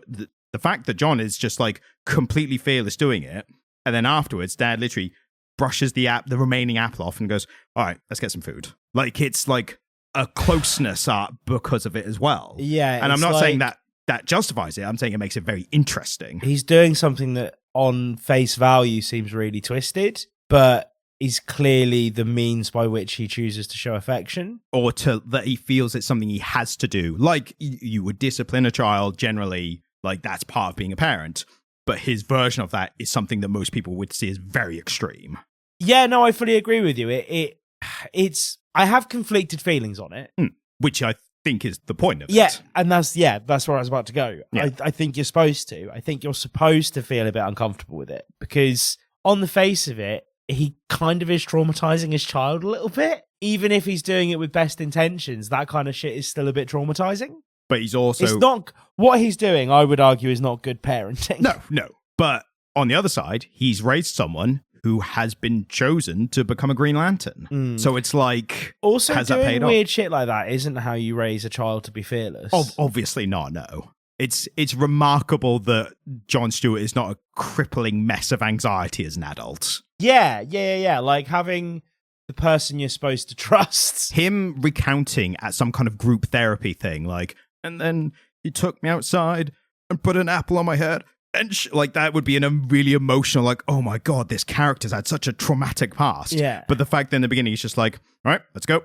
is just like completely fearless doing it, and then afterwards, Dad literally brushes the remaining apple off and goes, "All right, let's get some food." Like, it's like a closeness because of it as well. Yeah, and I'm not saying that justifies it. I'm saying it makes it very interesting. He's doing something that on face value seems really twisted, but is clearly the means by which he chooses to show affection. Or that he feels it's something he has to do. Like, you would discipline a child generally, like that's part of being a parent. But his version of that is something that most people would see as very extreme. Yeah, no, I fully agree with you. It's I have conflicted feelings on it. Which I think is the point of it. Yeah, and that's where I was about to go. Yeah. I think you're supposed to. I think you're supposed to feel a bit uncomfortable with it, because on the face of it, he kind of is traumatizing his child a little bit. Even if he's doing it with best intentions, that kind of shit is still a bit traumatizing. But he's also... It's not... What he's doing, I would argue, is not good parenting. No. But on the other side, he's raised someone who has been chosen to become a Green Lantern. So it's like... Also, has doing that paid weird off? shit like that isn't how you raise a child to be fearless. Obviously not, no. It's remarkable that Jon Stewart is not a crippling mess of anxiety as an adult. Yeah. Like having the person you're supposed to trust. Him recounting at some kind of group therapy thing, like, and then he took me outside and put an apple on my head. And like, that would be a really emotional, like, oh my God, this character's had such a traumatic past. Yeah. But the fact that in the beginning, he's just like, all right, let's go.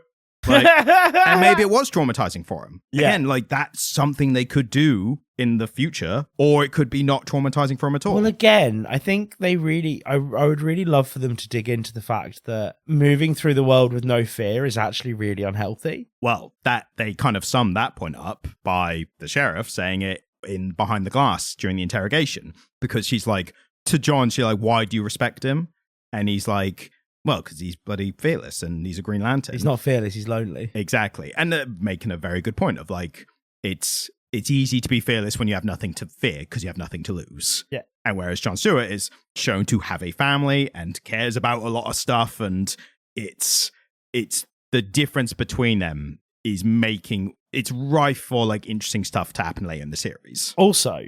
Like, and maybe it was traumatizing for him. Yeah. Again, like, that's something they could do in the future, or it could be not traumatizing for him at all. Well, again, I think I would really love for them to dig into the fact that moving through the world with no fear is actually really unhealthy. Well, that they kind of summed that point up by the sheriff saying it in Behind the Glass during the interrogation, because she's like, to John, she's like, why do you respect him? And he's like, well, because he's bloody fearless and he's a Green Lantern. He's not fearless, he's lonely. Exactly. And they're making a very good point of like, it's easy to be fearless when you have nothing to fear because you have nothing to lose. Yeah. And whereas Jon Stewart is shown to have a family and cares about a lot of stuff, and it's the difference between them is making it's rife for like interesting stuff to happen later in the series. Also,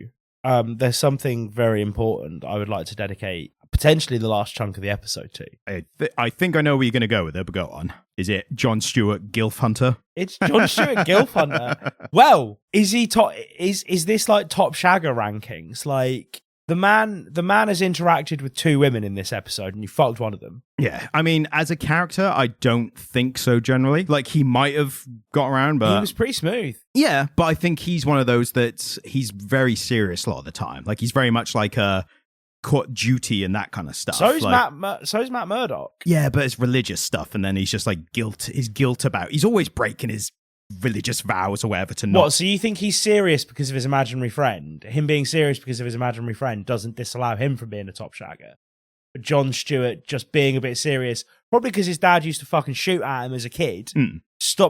there's something very important I would like to dedicate potentially the last chunk of the episode to. I think I know where you're going to go with it, but go on. Is it Jon Stewart Gilf Hunter? It's Jon Stewart Gilf Hunter. Well, is he is this like top shagger rankings? Like the man has interacted with 2 women in this episode, and you fucked one of them. Yeah, I mean, as a character, I don't think so generally. Like, he might have got around, but... He was pretty smooth. Yeah, but I think he's one of those that he's very serious a lot of the time. Like, he's very much like a court duty and that kind of stuff. So's like, Matt Murdock. Yeah, but it's religious stuff, and then he's just like his guilt about... He's always breaking his religious vows or whatever to not... What, so you think he's serious because of his imaginary friend? Him being serious because of his imaginary friend doesn't disallow him from being a top shagger? But Jon Stewart just being a bit serious, probably because his dad used to fucking shoot at him as a kid,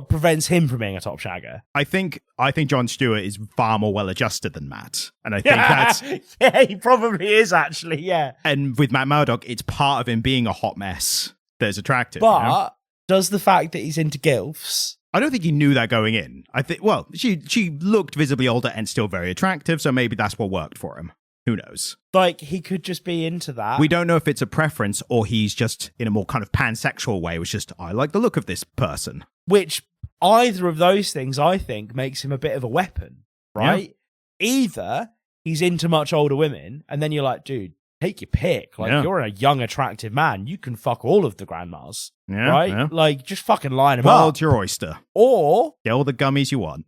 prevents him from being a top shagger. I think Jon Stewart is far more well-adjusted than Matt. And I think that's... Yeah, he probably is, actually, yeah. And with Matt Murdock, it's part of him being a hot mess that's attractive. But you know? Does the fact that he's into gilfs... I don't think he knew that going in. I think, well, she looked visibly older and still very attractive, so maybe that's what worked for him. Who knows? Like, he could just be into that. We don't know if it's a preference or he's just in a more kind of pansexual way. It was just, I like the look of this person. Which, either of those things, I think, makes him a bit of a weapon, right? Yeah. Either he's into much older women, and then you're like, dude, take your pick. Like, you're a young, attractive man. You can fuck all of the grandmas, right? Yeah. Like, just fucking line them up. World's your oyster. Or... Get all the gummies you want.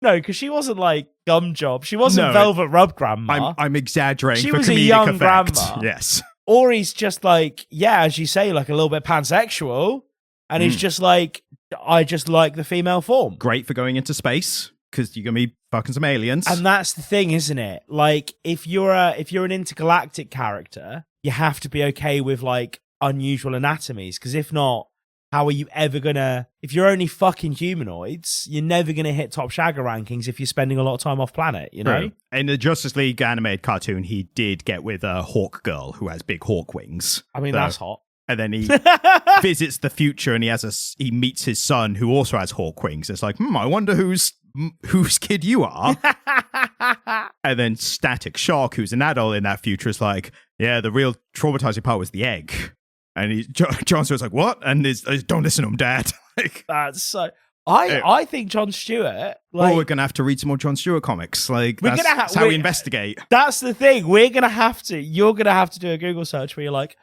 No, because she wasn't like Gum Job. She wasn't Velvet Rub Grandma. I'm exaggerating. She for was a comedic young effect. grandma. Yes. Or he's just like, as you say, like a little bit pansexual. And he's just like, I just like the female form. Great for going into space because you're going to be fucking some aliens. And that's the thing, isn't it? Like, if you're an intergalactic character, you have to be okay with like unusual anatomies. Because if not, how are you ever gonna, if you're only fucking humanoids, you're never gonna hit top shagger rankings if you're spending a lot of time off planet, you know? Right. In the Justice League animated cartoon, he did get with a hawk girl who has big hawk wings. I mean, that's hot. And then he visits the future and he meets his son who also has hawk wings. It's like, I wonder whose kid you are. And then Static Shock, who's an adult in that future, is like, yeah, the real traumatizing part was the egg. And Jon Stewart's like, what? And don't listen to him, Dad. Like, that's so. I think Jon Stewart. Like, we're gonna have to read some more Jon Stewart comics. Like, that's how we investigate. That's the thing. You're gonna have to do a Google search where you're like,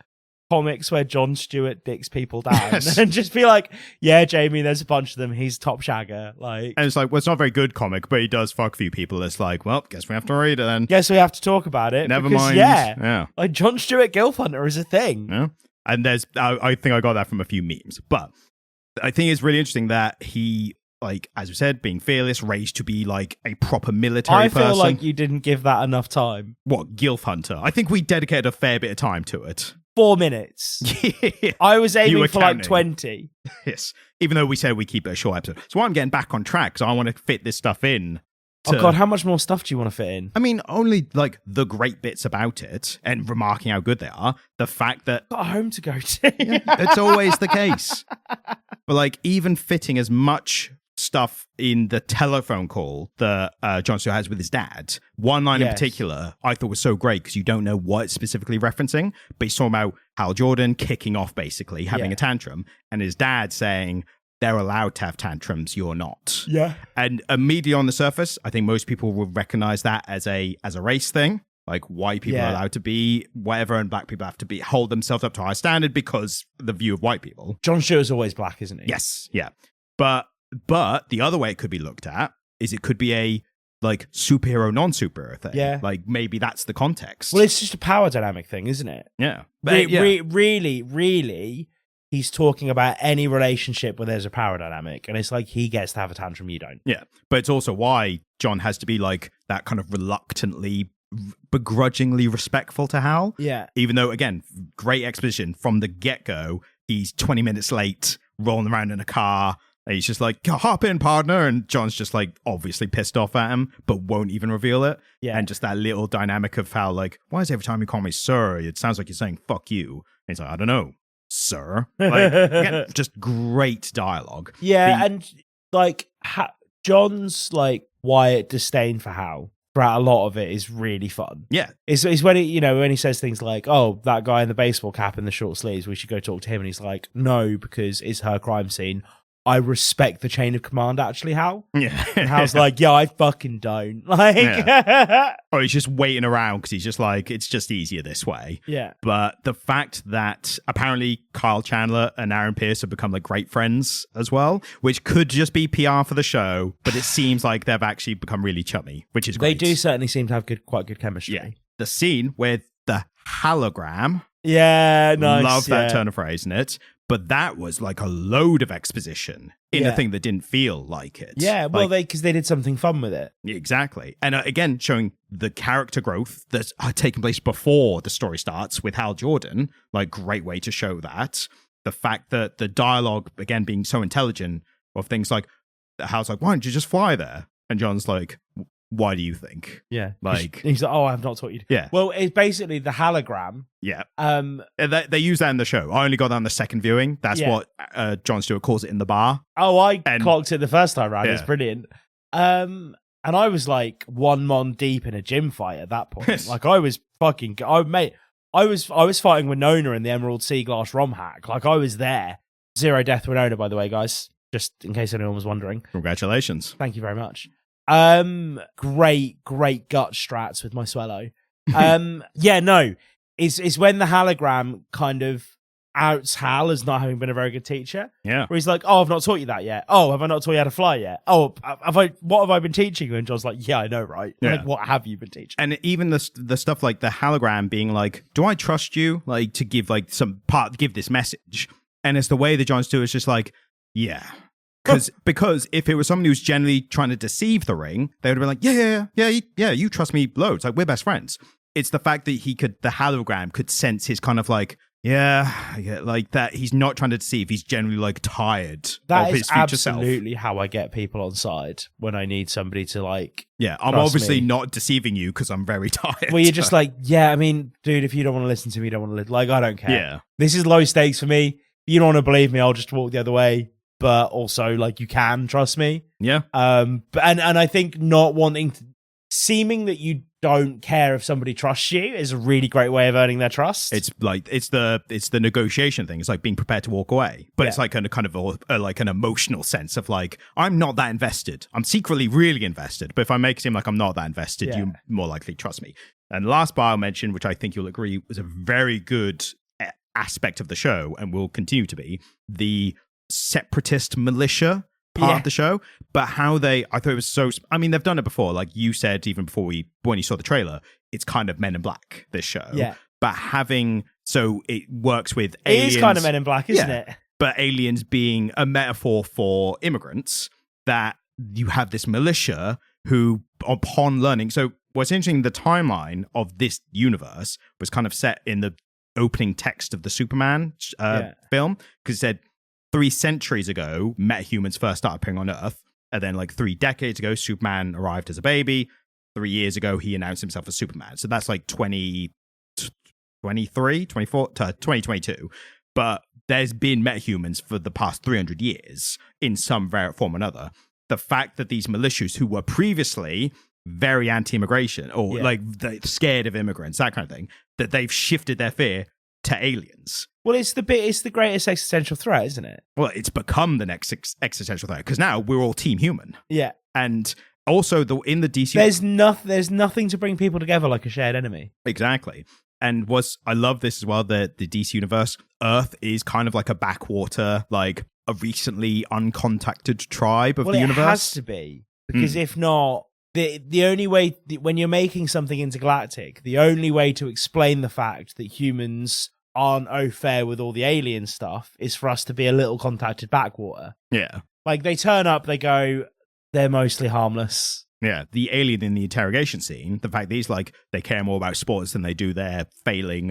comics where Jon Stewart dicks people down, and just be like, yeah, Jamie, there's a bunch of them. He's top shagger. Like, and it's like, well, it's not a very good comic, but he does fuck a few people. It's like, well, guess we have to read it then. Guess we have to talk about it. Never mind. Yeah. Like Jon Stewart Gilf Hunter is a thing. Yeah. And I think I got that from a few memes, but I think it's really interesting that he, like, as we said, being fearless, raised to be like a proper military person. I feel like you didn't give that enough time. What, Gilf Hunter? I think we dedicated a fair bit of time to it. 4 minutes. Yeah. I was aiming for like 20. Yes. Even though we said we keep it a short episode. So I'm getting back on track because I want to fit this stuff in. Oh God, how much more stuff do you want to fit in? I mean, only like the great bits about it and remarking how good they are. The fact that... I've got a home to go to. Yeah, it's always the case. But like even fitting as much stuff in the telephone call that Jon Stewart has with his dad. One line in particular I thought was so great because you don't know what it's specifically referencing, but he's talking about Hal Jordan kicking off, basically having a tantrum, and his dad saying they're allowed to have tantrums, you're not. Yeah. And immediately on the surface, I think most people will recognize that as a race thing. Like white people are allowed to be whatever, and black people have to hold themselves up to a high standard because the view of white people. Jon Stewart's always black, isn't he? Yes, yeah. But the other way it could be looked at is it could be a like superhero, non-superhero thing. Yeah. Like maybe that's the context. Well, it's just a power dynamic thing, isn't it? Yeah. Really, he's talking about any relationship where there's a power dynamic, and it's like he gets to have a tantrum, you don't. Yeah. But it's also why Jon has to be like that kind of reluctantly, begrudgingly respectful to Hal. Yeah. Even though, again, great exposition from the get-go, he's 20 minutes late, rolling around in a car. And he's just like, hop in, partner. And Jon's just like obviously pissed off at him, but won't even reveal it. Yeah. And just that little dynamic of how like, why is every time you call me sir, it sounds like you're saying fuck you. And he's like, I don't know, sir. Like, again, just great dialogue. Yeah. And like Jon's like Wyatt disdain for Hal throughout a lot of it is really fun. Yeah. It's when he, when he says things like, oh, that guy in the baseball cap and the short sleeves, we should go talk to him. And he's like, no, because it's her crime scene. I respect the chain of command, actually, Hal. Yeah. And Hal's like, yeah, I fucking don't. Like, or he's just waiting around because he's just like, it's just easier this way. Yeah. But the fact that apparently Kyle Chandler and Aaron Pierce have become like great friends as well, which could just be PR for the show, but it seems like they've actually become really chummy, which is great. They do certainly seem to have quite good chemistry. Yeah. The scene with the hologram. Yeah, nice. Love that turn of phrase in it. But that was like a load of exposition in a thing that didn't feel like it. Yeah, well, because they did something fun with it. Exactly. And again, showing the character growth that's taken place before the story starts with Hal Jordan, like great way to show that. The fact that the dialogue, again, being so intelligent of things like, Hal's like, why don't you just fly there? And Jon's like, why do you think? Yeah. Like, he's like, oh, I've not taught you. Yeah. Well, it's basically the hologram. Yeah. They use that in the show. I only got that on the second viewing. That's what Jon Stewart calls it in the bar. Oh, I clocked it the first time round. Yeah. It's brilliant. And I was like one mon deep in a gym fight at that point. Like I was fucking, I was fighting Winona in the Emerald Sea Glass Rom Hack. Like I was there. 0 death Winona, by the way, guys. Just in case anyone was wondering. Congratulations. Thank you very much. Great gut strats with my swallow. Is when the hologram kind of outs Hal as not having been a very good teacher. Yeah. Where he's like, oh, I've not taught you that yet. Oh, have I not taught you how to fly yet? Oh, what have I been teaching you? And John's like, yeah, I know, right? Yeah. Like, what have you been teaching? And even the stuff like the hologram being like, do I trust you? Like, to give like give this message. And it's the way that John's do is just like, yeah. Because if it was somebody who's generally trying to deceive the Ring, they would have been like, yeah, you trust me loads. Like, we're best friends. It's the fact that the hologram could sense his kind of like, like that. He's not trying to deceive. He's generally like tired of his future self. That is absolutely how I get people on side when I need somebody to like. Yeah, I'm obviously not deceiving you because I'm very tired. Well, you're just like, yeah, I mean, dude, if you don't want to listen to me, you don't want to live. Like, I don't care. Yeah. This is low stakes for me. If you don't want to believe me, I'll just walk the other way. But also, like, you can trust me. Yeah. And I think not wanting to, seeming that you don't care if somebody trusts you is a really great way of earning their trust. It's like it's the negotiation thing. It's like being prepared to walk away, but it's like a kind of like an emotional sense of like, I'm not that invested. I'm secretly really invested, but if I make it seem like I'm not that invested, you more likely trust me. And the last part I'll mention, which I think you'll agree was a very good aspect of the show and will continue to be, the separatist militia part of the show, but how I thought it was so, I mean, they've done it before, like you said, even before when you saw the trailer, it's kind of Men in Black, this show. Yeah. But so it works with aliens. It is kind of Men in Black, isn't it? But aliens being a metaphor for immigrants, that you have this militia who, upon learning, so what's interesting, the timeline of this universe was kind of set in the opening text of the Superman film, because it said, 3 centuries ago, metahumans first started appearing on Earth. And then like 3 decades ago, Superman arrived as a baby. 3 years ago, he announced himself as Superman. So that's like 2022. But there's been metahumans for the past 300 years in some form or another. The fact that these militias who were previously very anti-immigration or like scared of immigrants, that kind of thing, that they've shifted their fear to aliens. Well, it's the greatest existential threat, isn't it? Well, it's become the next existential threat because now we're all Team Human. Yeah, and also in the DC, there's nothing to bring people together like a shared enemy. Exactly, and I love this as well. The DC universe, Earth is kind of like a backwater, like a recently uncontacted tribe of the universe. It has to be, because if not, the only way when you're making something intergalactic, the only way to explain the fact that humans aren't au fait with all the alien stuff is for us to be a little contacted backwater. Yeah. Like, they turn up, they go, they're mostly harmless. Yeah, the alien in the interrogation scene, the fact that he's like, they care more about sports than they do their failing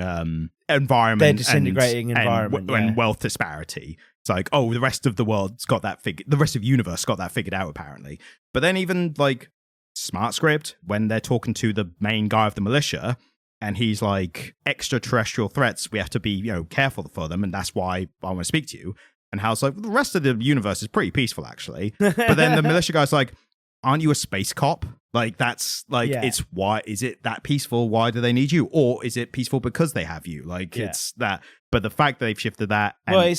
environment. Their disintegrating environment. And wealth disparity. It's like, oh, the rest of the world's got that the rest of the universe got that figured out, apparently. But then even, like, smart script, when they're talking to the main guy of the militia, and he's like, extraterrestrial threats, we have to be, careful for them, and that's why I want to speak to you. And Hal's like, the rest of the universe is pretty peaceful, actually. But then the militia guy's like, aren't you a space cop? Like, that's like, it's why is it that peaceful? Why do they need you? Or is it peaceful because they have you? Like, it's that. But the fact that they've shifted that. Well,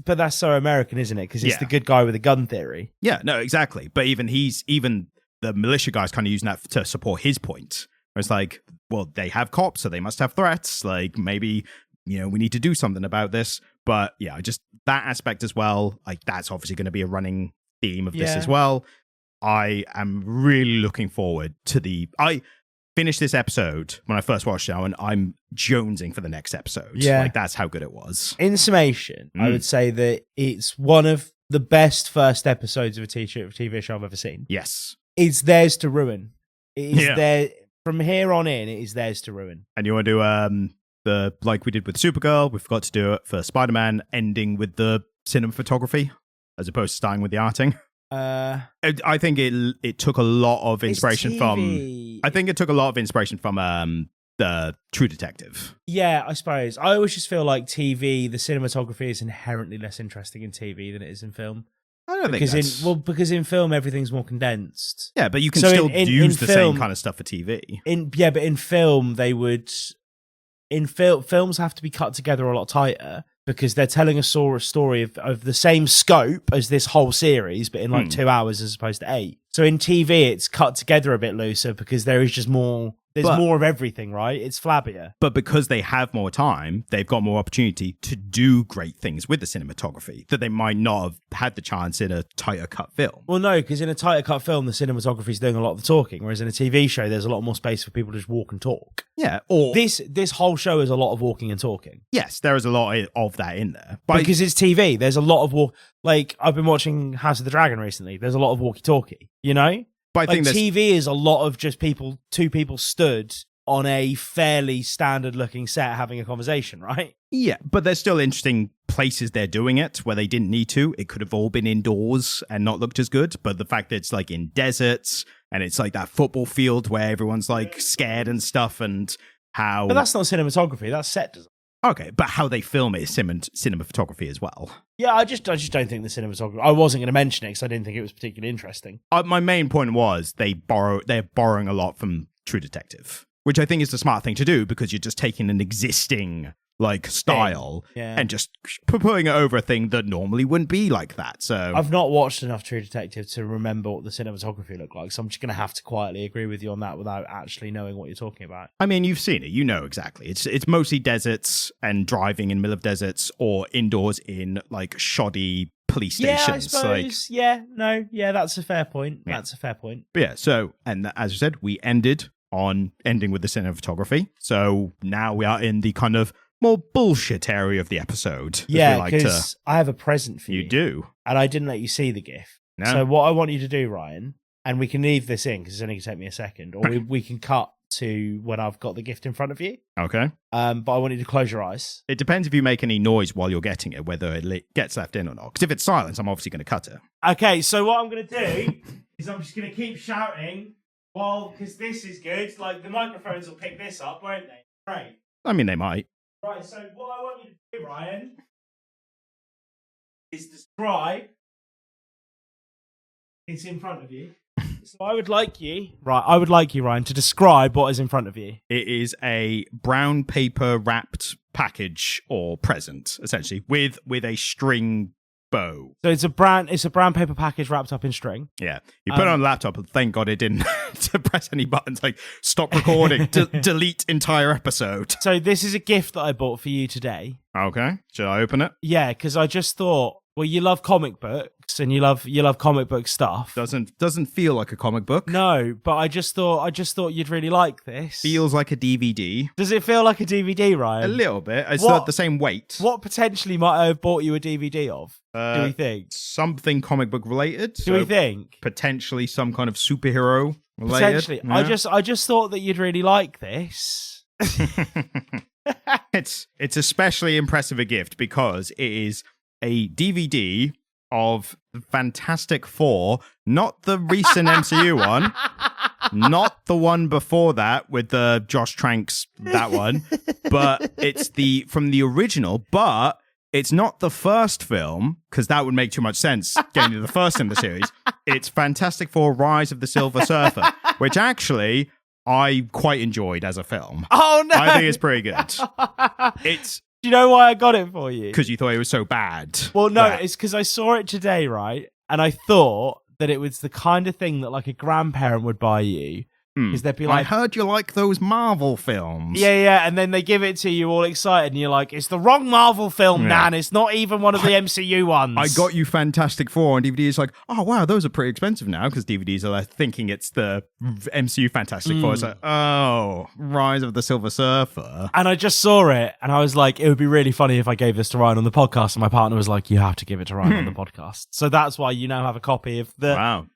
but that's so American, isn't it? Because it's the good guy with a gun theory. Yeah, no, exactly. But even the militia guy's kind of using that to support his point. It's like, well, they have cops, so they must have threats. Like, maybe, we need to do something about this. But yeah, just that aspect as well. Like, that's obviously going to be a running theme of this as well. I am really looking forward to I finished this episode when I first watched it, and I'm jonesing for the next episode. Yeah. Like, that's how good it was. In summation, I would say that it's one of the best first episodes of a TV show I've ever seen. Yes. It's theirs to ruin. It is there. From here on in, it is theirs to ruin. And you want to do like we did with Supergirl, we forgot to do it for Spider-Man, ending with the cinematography as opposed to starting with the arting. I think it took a lot of inspiration from. I think it took a lot of inspiration from the True Detective. Yeah, I suppose. I always just feel like TV, the cinematography is inherently less interesting in TV than it is in film. I don't think that's... because in film everything's more condensed. Yeah, but you can still use the same kind of stuff for TV. But in film they would. Films have to be cut together a lot tighter because they're telling a story of the same scope as this whole series, but in like 2 hours as opposed to 8. So in TV it's cut together a bit looser because there is just more There's more of everything, right? It's flabbier. But because they have more time, they've got more opportunity to do great things with the cinematography that they might not have had the chance in a tighter cut film. Well, no, because in a tighter cut film, the cinematography is doing a lot of the talking, whereas in a TV show, there's a lot more space for people to just walk and talk. Yeah, or... This whole show is a lot of walking and talking. Yes, there is a lot of that in there. But because it's TV, there's a lot of walk... Like, I've been watching House of the Dragon recently. There's a lot of walkie-talkie, you know? But I think TV is a lot of just two people stood on a fairly standard-looking set having a conversation, right? Yeah, but there's still interesting places they're doing it where they didn't need to. It could have all been indoors and not looked as good, but the fact that it's like in deserts and it's like that football field where everyone's like scared and stuff and how... But that's not cinematography, that's set design. Okay, but how they film it is cinematography as well. Yeah, I just don't think the cinematography... I wasn't going to mention it because I didn't think it was particularly interesting. My main point was they're borrowing a lot from True Detective, which I think is the smart thing to do because you're just taking an existing like style and just putting it over a thing that normally wouldn't be like that. So I've not watched enough True Detective to remember what the cinematography looked like, so I'm just going to have to quietly agree with you on that without actually knowing what you're talking about. I mean, you've seen it, you know exactly. It's mostly deserts and driving in the middle of deserts or indoors in like shoddy police stations. Yeah, I suppose. That's a fair point. Yeah. That's a fair point. But yeah, so, and as I said, we ending with the cinematography. So now we are in the kind of more bullshit area of the episode. Yeah, because I have a present for you. You do. And I didn't let you see the GIF. No. So what I want you to do, Ryan, and we can leave this in because it's only going to take me a second, or we can cut to when I've got the gift in front of you. Okay. But I want you to close your eyes. It depends if you make any noise while you're getting it, whether it gets left in or not. Because if it's silence, I'm obviously going to cut it. Okay, so what I'm going to do is I'm just going to keep shouting because this is good. Like, the microphones will pick this up, won't they? Great. I mean, they might. Right, so what I want you to do, Ryan, is describe it's in front of you. So I would like you, Ryan, to describe what is in front of you. It is a brown paper wrapped package or present, essentially, with a string bow. So it's a brown paper package wrapped up in string. Yeah. You put it on a laptop and thank God it didn't to press any buttons like stop recording, delete entire episode. So this is a gift that I bought for you today. Okay. Should I open it? Yeah, because I just thought, well, you love comic books and you love comic book stuff. Doesn't feel like a comic book. No, but I just thought you'd really like this. Feels like a DVD. Does it feel like a DVD, Ryan? A little bit. It's not the same weight. What potentially might I have bought you a DVD of? Do we think something comic book related? Do we think potentially some kind of superhero related? Potentially. Yeah. I just thought that you'd really like this. It's especially impressive a gift because it is a DVD of Fantastic Four, not the recent MCU one, not the one before that with the Josh Tranks, that one, but it's from the original, but it's not the first film, because that would make too much sense getting to the first in the series. It's Fantastic Four Rise of the Silver Surfer, which actually I quite enjoyed as a film. Oh, no! I think it's pretty good. Do you know why I got it for you? Because you thought it was so bad. Well, no, it's because I saw it today, right? And I thought that it was the kind of thing that like a grandparent would buy you. Because they'd be like, I heard you like those Marvel films. Yeah, and then they give it to you all excited, and you're like, it's the wrong Marvel film, Nan. It's not even one of the MCU ones. I got you Fantastic Four on DVD. It's like, oh, wow, those are pretty expensive now, because DVDs are like, thinking it's the MCU Fantastic Four. It's like, oh, Rise of the Silver Surfer. And I just saw it, and I was like, it would be really funny if I gave this to Ryan on the podcast, and my partner was like, you have to give it to Ryan on the podcast. So that's why you now have a copy of the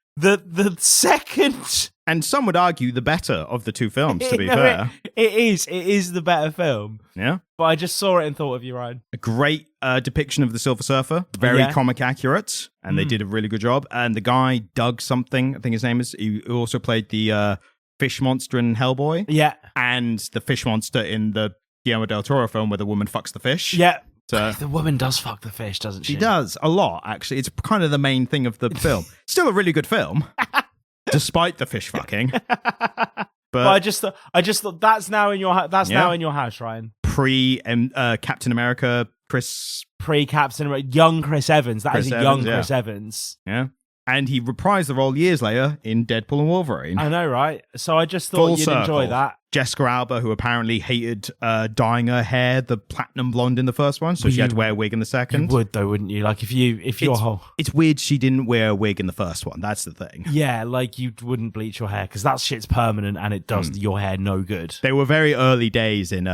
second... And some would argue the better of the two films, to be fair. It is the better film. Yeah. But I just saw it and thought of you, Ryan. A great depiction of the Silver Surfer. Very comic accurate. And they did a really good job. And the guy, Doug something, I think his name is, he also played the fish monster in Hellboy. Yeah. And the fish monster in the Guillermo del Toro film where the woman fucks the fish. Yeah. The woman does fuck the fish, doesn't she? She does, a lot, actually. It's kind of the main thing of the film. Still a really good film. Despite the fish fucking, but I just thought that's now in your now in your house, Ryan. Captain America, pre-Captain America, young Chris Evans. That is a young Chris Evans. Yeah, And he reprised the role years later in Deadpool and Wolverine. I know, right? So I just thought you'd enjoy that. Jessica Alba, who apparently hated dyeing her hair the platinum blonde in the first one, so she had to wear a wig in the second. You would, though, wouldn't you? Like, it's weird she didn't wear a wig in the first one. That's the thing. Yeah, like, you wouldn't bleach your hair, because that shit's permanent, and it does your hair no good. They were very early days in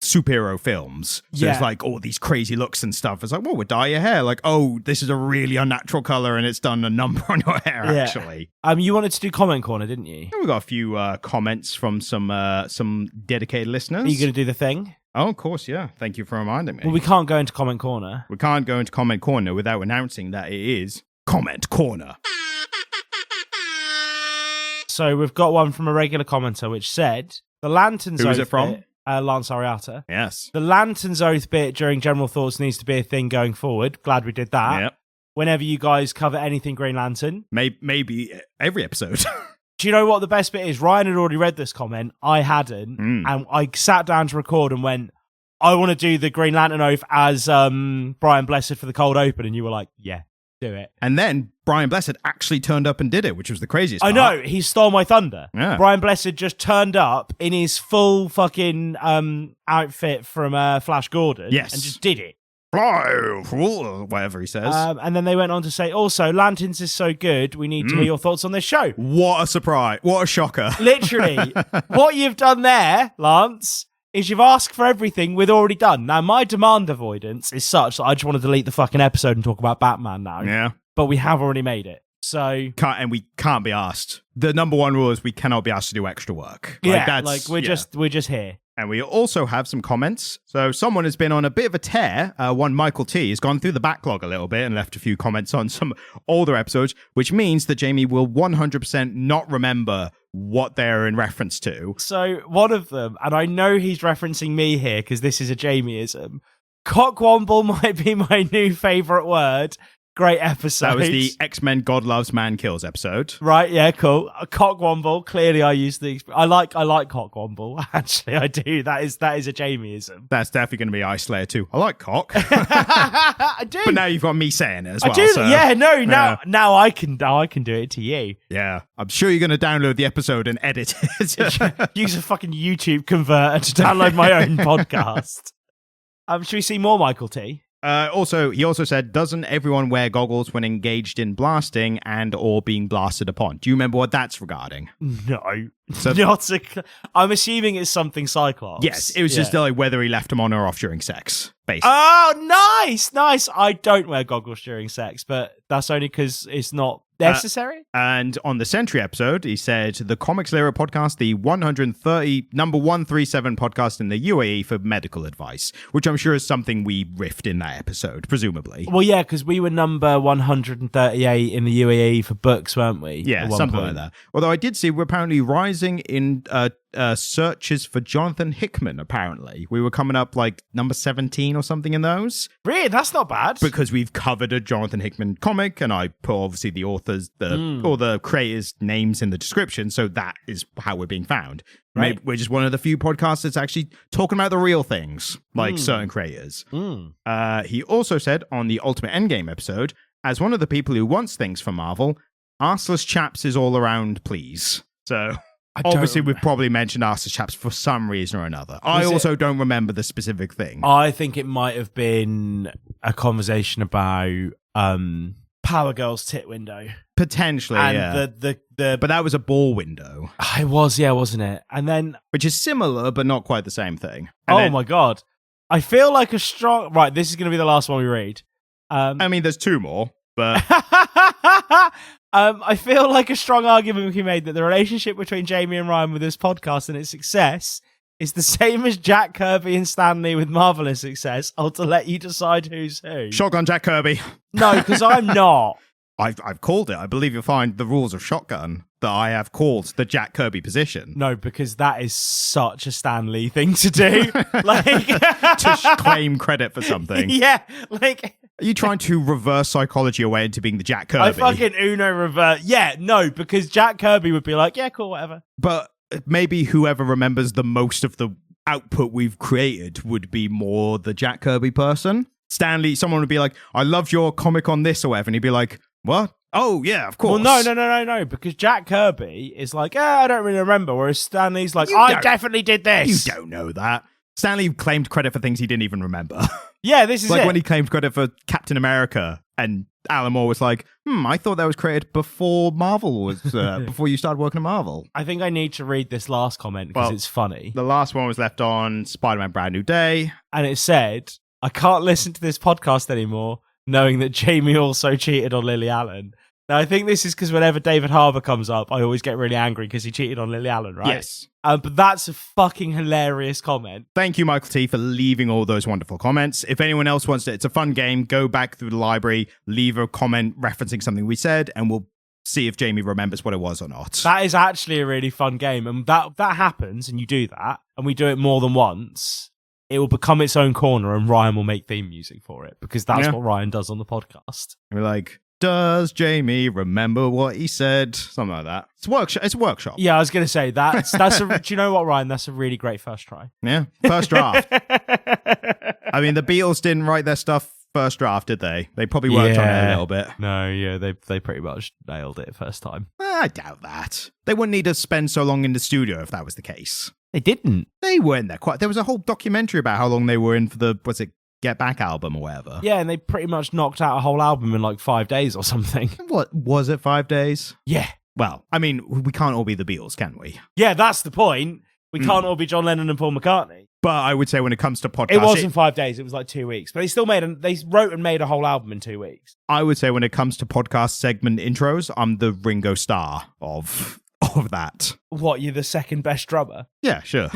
superhero films. So it's like all these crazy looks and stuff. It's like, well, we'll dye your hair. Like, oh, this is a really unnatural color and it's done a number on your hair, actually. You wanted to do comment corner, didn't you? We got a few comments from some dedicated listeners. Are you going to do the thing? Oh, of course, yeah. Thank you for reminding me. Well, we can't go into comment corner. We can't go into comment corner without announcing that it is comment corner. So we've got one from a regular commenter which said, the Lantern's Who is it from? Lance Ariata. Yes. The Lantern's Oath bit during General Thoughts needs to be a thing going forward. Glad we did that. Yep. Whenever you guys cover anything Green Lantern. Maybe every episode. Do you know what the best bit is? Ryan had already read this comment. I hadn't. And I sat down to record and went, I want to do the Green Lantern Oath as Brian Blessed for the cold open. And you were like, yeah, do it. And then Brian Blessed actually turned up and did it, which was the craziest part. I know, he stole my thunder. Yeah. Brian Blessed just turned up in his full fucking outfit from Flash Gordon. Yes. And just did it. Fly, whatever he says. And then they went on to say, also, Lanterns is so good, we need to hear your thoughts on this show. What a surprise. What a shocker. Literally. What you've done there, Lance, is you've asked for everything we'd already done. Now, my demand avoidance is such that I just want to delete the fucking episode and talk about Batman now. Yeah. But we have already made it. So we can't be asked. The number one rule is we cannot be asked to do extra work. We're just here. And we also have some comments. So someone has been on a bit of a tear. One Michael T has gone through the backlog a little bit and left a few comments on some older episodes, which means that Jamie will 100% not remember what they're in reference to. So one of them, and I know he's referencing me here because this is a Jamieism. Cockwomble might be my new favourite word. Great episode. That was the X-Men God Loves Man Kills episode. Right, yeah, cool. Cockwomble. Clearly I use the... I like Cockwomble. Actually, I do. That is a Jamieism. That's definitely going to be Ice Slayer too. I like cock. I do. But now you've got me saying it as well. I do. So, now I can do it to you. Yeah. I'm sure you're going to download the episode and edit it. Use a fucking YouTube converter to download my own podcast. Should we see more Michael T? He also said, doesn't everyone wear goggles when engaged in blasting and or being blasted upon? Do you remember what that's regarding? No. So, I'm assuming it's something Cyclops. Yes, it was just like whether he left them on or off during sex, basically. Oh, nice. I don't wear goggles during sex, but that's only because it's not necessary. And on the Sentry episode, he said, the Comics Lyra podcast, the number 137 podcast in the UAE for medical advice, which I'm sure is something we riffed in that episode, presumably. Well, yeah, because we were number 138 in the UAE for books, weren't we? Yeah, something like that. Although I did see we're apparently rising in searches for Jonathan Hickman, apparently. We were coming up like number 17 or something in those. Really? That's not bad. Because we've covered a Jonathan Hickman comic, and I put obviously the authors, or the creators' names in the description, so that is how we're being found. Right. Maybe we're just one of the few podcasts that's actually talking about the real things, like certain creators. He also said on the Ultimate Endgame episode, as one of the people who wants things from Marvel, arseless chaps is all around, please. So... Obviously, we've probably mentioned Arseless Chaps for some reason or another. I also don't remember the specific thing. I think it might have been a conversation about Power Girl's tit window. Potentially, and but that was a ball window. It was, yeah, wasn't it? And then... Which is similar, but not quite the same thing. My God. I feel like a strong... Right, this is going to be the last one we read. I mean, there's two more, but... I feel like a strong argument can be made that the relationship between Jamie and Ryan with this podcast and its success is the same as Jack Kirby and Stan Lee with Marvelous success. I'll to let you decide who's who. Shotgun Jack Kirby. No, because I'm not. I've called it. I believe you'll find the rules of Shotgun that I have called the Jack Kirby position. No, because that is such a Stan Lee thing to do. To claim credit for something. Yeah, Are you trying to reverse psychology your way into being the Jack Kirby? I fucking Uno reverse. Yeah, no, because Jack Kirby would be like, yeah, cool, whatever. But maybe whoever remembers the most of the output we've created would be more the Jack Kirby person. Stanley, someone would be like, I loved your comic on this or whatever. And he'd be like, What? Oh, yeah, of course. Well, no, because Jack Kirby is like, I don't really remember, whereas Stan Lee's like, I definitely did this. You don't know that. Stan Lee claimed credit for things he didn't even remember. Yeah, this is like it. when he claimed credit for Captain America, and Alan Moore was like, I thought that was created before Marvel was, before you started working at Marvel. I think I need to read this last comment because it's funny. The last one was left on Spider-Man Brand New Day. And it said, I can't listen to this podcast anymore, knowing that Jamie also cheated on Lily Allen. Now, I think this is because whenever David Harbour comes up, I always get really angry because he cheated on Lily Allen, right? Yes. But that's a fucking hilarious comment. Thank you, Michael T, for leaving all those wonderful comments. If anyone else wants to, it's a fun game. Go back through the library, leave a comment referencing something we said, and we'll see if Jamie remembers what it was or not. That is actually a really fun game. And that happens, and you do that, and we do it more than once, it will become its own corner, and Ryan will make theme music for it, because that's what Ryan does on the podcast. And we're like, does Jamie remember what he said? Something like that. It's a workshop. Yeah, I was going to say, that's do you know what, Ryan? That's a really great first try. Yeah, first draft. I mean, the Beatles didn't write their stuff first draft, did they? They probably worked on it a little bit. No, yeah, they pretty much nailed it first time. I doubt that. They wouldn't need to spend so long in the studio if that was the case. They didn't. They weren't there quite. There was a whole documentary about how long they were in for the, Get Back album or whatever. Yeah, and they pretty much knocked out a whole album in like 5 days or something. What, was it 5 days? Yeah. Well, I mean, we can't all be the Beatles, can we? Yeah, that's the point. We can't all be John Lennon and Paul McCartney. But I would say when it comes to podcasts... It wasn't 5 days, it was like 2 weeks. But they wrote and made a whole album in 2 weeks. I would say when it comes to podcast segment intros, I'm the Ringo Starr of that. What, you're the second best drummer? Yeah, sure.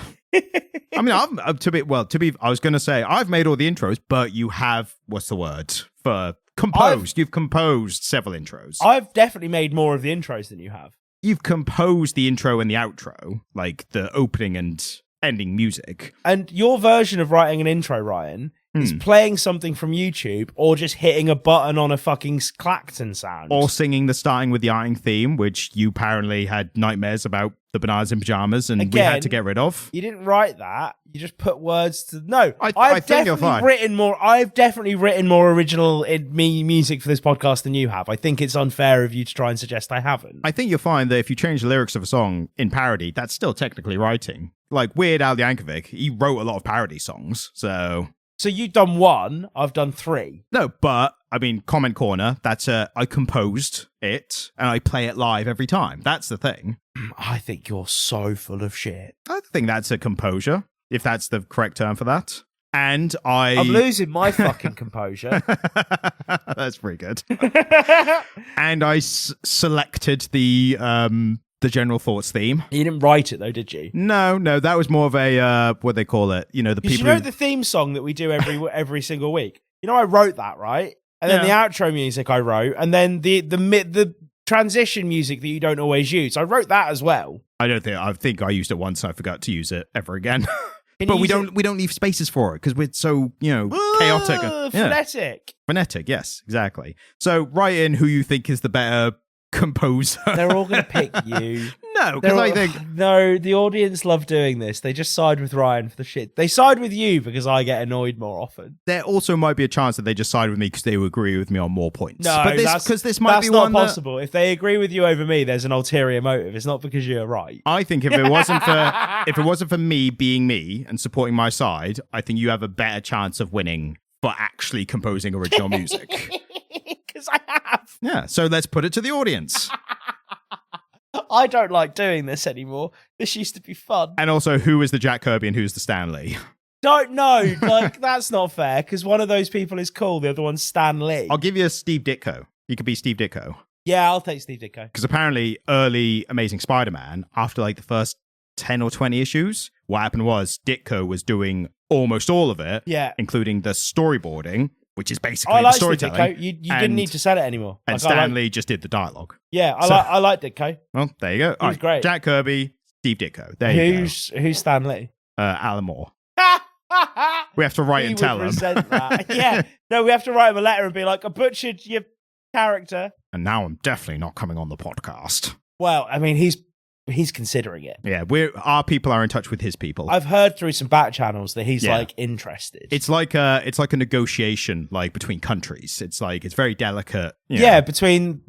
I mean, I was going to say, I've made all the intros, but you have, what's the word? For composed. You've composed several intros. I've definitely made more of the intros than you have. You've composed the intro and the outro, like the opening and ending music. And your version of writing an intro, Ryan, is playing something from YouTube or just hitting a button on a fucking Clacton sound. Or singing the Starting With the Iron theme, which you apparently had nightmares about the bananas in pajamas and we had to get rid of. You didn't write that. You just put words to... No, I think you're fine. I've definitely written more original music for this podcast than you have. I think it's unfair of you to try and suggest I haven't. I think you'll find that if you change the lyrics of a song in parody, that's still technically writing. Like Weird Al Yankovic, he wrote a lot of parody songs, so... So you've done 1, I've done 3. No, but, I mean, Comment Corner, that's I composed it, and I play it live every time. That's the thing. I think you're so full of shit. I think that's a composure, if that's the correct term for that. And I'm losing my fucking composure. That's pretty good. And I selected the General Thoughts theme. You didn't write it though, did you? No, that was more of a what they call it. You know, the people. The theme song that we do every single week. You know, I wrote that, right? And then the outro music I wrote, and then the transition music that you don't always use. I wrote that as well. I think I used it once and I forgot to use it ever again. But we don't leave spaces for it because we're so, chaotic. Phonetic. Phonetic, yes, exactly. So write in who you think is the better composer. They're all going to pick you. No, because I think... No, the audience love doing this. They just side with Ryan for the shit. They side with you because I get annoyed more often. There also might be a chance that they just side with me because they will agree with me on more points. No, but this might be not possible. If they agree with you over me, there's an ulterior motive. It's not because you're right. I think if it wasn't for me being me and supporting my side, I think you have a better chance of winning for actually composing original music. Because I have. Yeah, so let's put it to the audience. I don't like doing this anymore. This used to be fun. And also, who is the Jack Kirby and who's the Stan Lee? Don't know. Like, that's not fair, because one of those people is cool, the other one's Stan Lee. I'll give you a Steve Ditko. You could be Steve Ditko. Yeah, I'll take Steve Ditko. Because apparently, early Amazing Spider-Man, after like the first 10 or 20 issues, what happened was Ditko was doing almost all of it, including the storyboarding, which is basically the storytelling. You didn't need to sell it anymore. And Stan Lee just did the dialogue. Yeah, I like Ditko. Well, there you go. He was great. Jack Kirby, Steve Ditko. There you go. Who's Stan Lee? Alan Moore. We have to write and tell him. That. Yeah. No, we have to write him a letter and be like, I butchered your character. And now I'm definitely not coming on the podcast. Well, I mean, he's he's considering it. Yeah, our people are in touch with his people. I've heard through some back channels that he's like interested. It's like a negotiation like between countries. It's very delicate. Yeah, between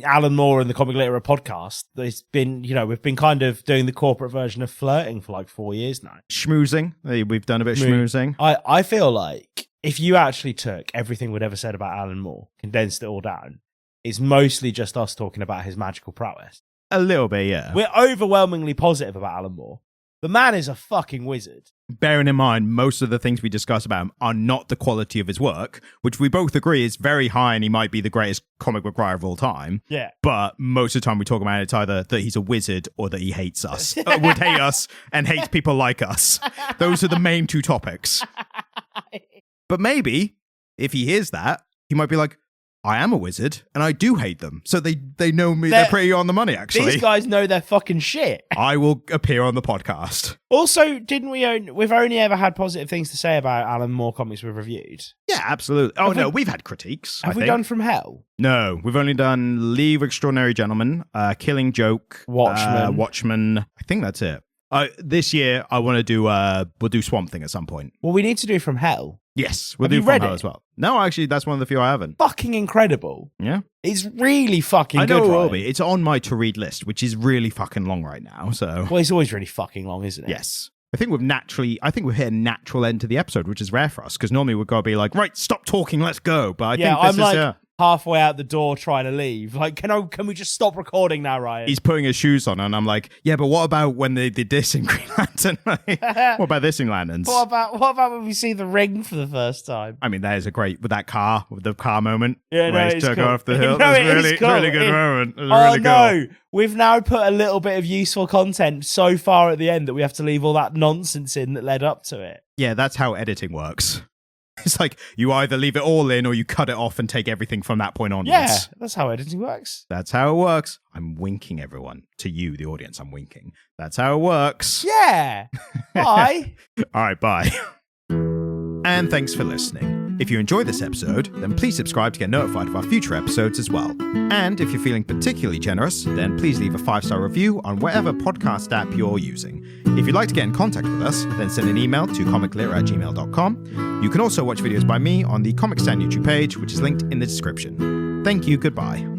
Alan Moore and the Comic Literal podcast, there's been we've been kind of doing the corporate version of flirting for like 4 years now. Schmoozing. We've done a bit of schmoozing. I feel like if you actually took everything we'd ever said about Alan Moore, condensed it all down, it's mostly just us talking about his magical prowess. A little bit, yeah. We're overwhelmingly positive about Alan Moore. The man is a fucking wizard. Bearing in mind, most of the things we discuss about him are not the quality of his work, which we both agree is very high and he might be the greatest comic book writer of all time. Yeah. But most of the time we talk about it, it's either that he's a wizard or that he hates us. Would hate us and hates people like us. Those are the main two topics. But maybe, if he hears that, he might be like, I am a wizard, and I do hate them. So they know me. They're pretty on the money, actually. These guys know their fucking shit. I will appear on the podcast. Also, we've only ever had positive things to say about Alan Moore comics we've reviewed. Yeah, absolutely. We've had critiques. Have we done From Hell? No, we've only done League of Extraordinary Gentlemen, Killing Joke, Watchmen. I think that's it. This year, I want to do, we'll do Swamp Thing at some point. Well, we need to do From Hell. Yes, we'll do From Hell as well. No, actually, that's one of the few I haven't. Fucking incredible. Yeah. It's really fucking good. I know it will be. It's on my to-read list, which is really fucking long right now, so... Well, it's always really fucking long, isn't it? Yes. I think we've hit a natural end to the episode, which is rare for us, because normally we've got to be like, right, stop talking, let's go. But I think this is... halfway out the door trying to leave. Like, can we just stop recording now, Ryan? He's putting his shoes on, and I'm like, yeah, but what about when they did this in Green Lantern? What about this in Lanterns? What about when we see the ring for the first time? I mean, that is a great, with the car moment. Yeah, where he took off the hill. No, It's really good moment. No, we've now put a little bit of useful content so far at the end that we have to leave all that nonsense in that led up to it. Yeah, that's how editing works. It's like you either leave it all in or you cut it off and take everything from that point onwards. Yeah, that's how editing works. That's how it works. I'm winking, everyone. To you, the audience, I'm winking. That's how it works. Yeah. Bye. All right, bye. And thanks for listening. If you enjoyed this episode, then please subscribe to get notified of our future episodes as well. And if you're feeling particularly generous, then please leave a 5-star review on whatever podcast app you're using. If you'd like to get in contact with us, then send an email to comicliter@gmail.com. You can also watch videos by me on the Comic Stand YouTube page, which is linked in the description. Thank you, goodbye.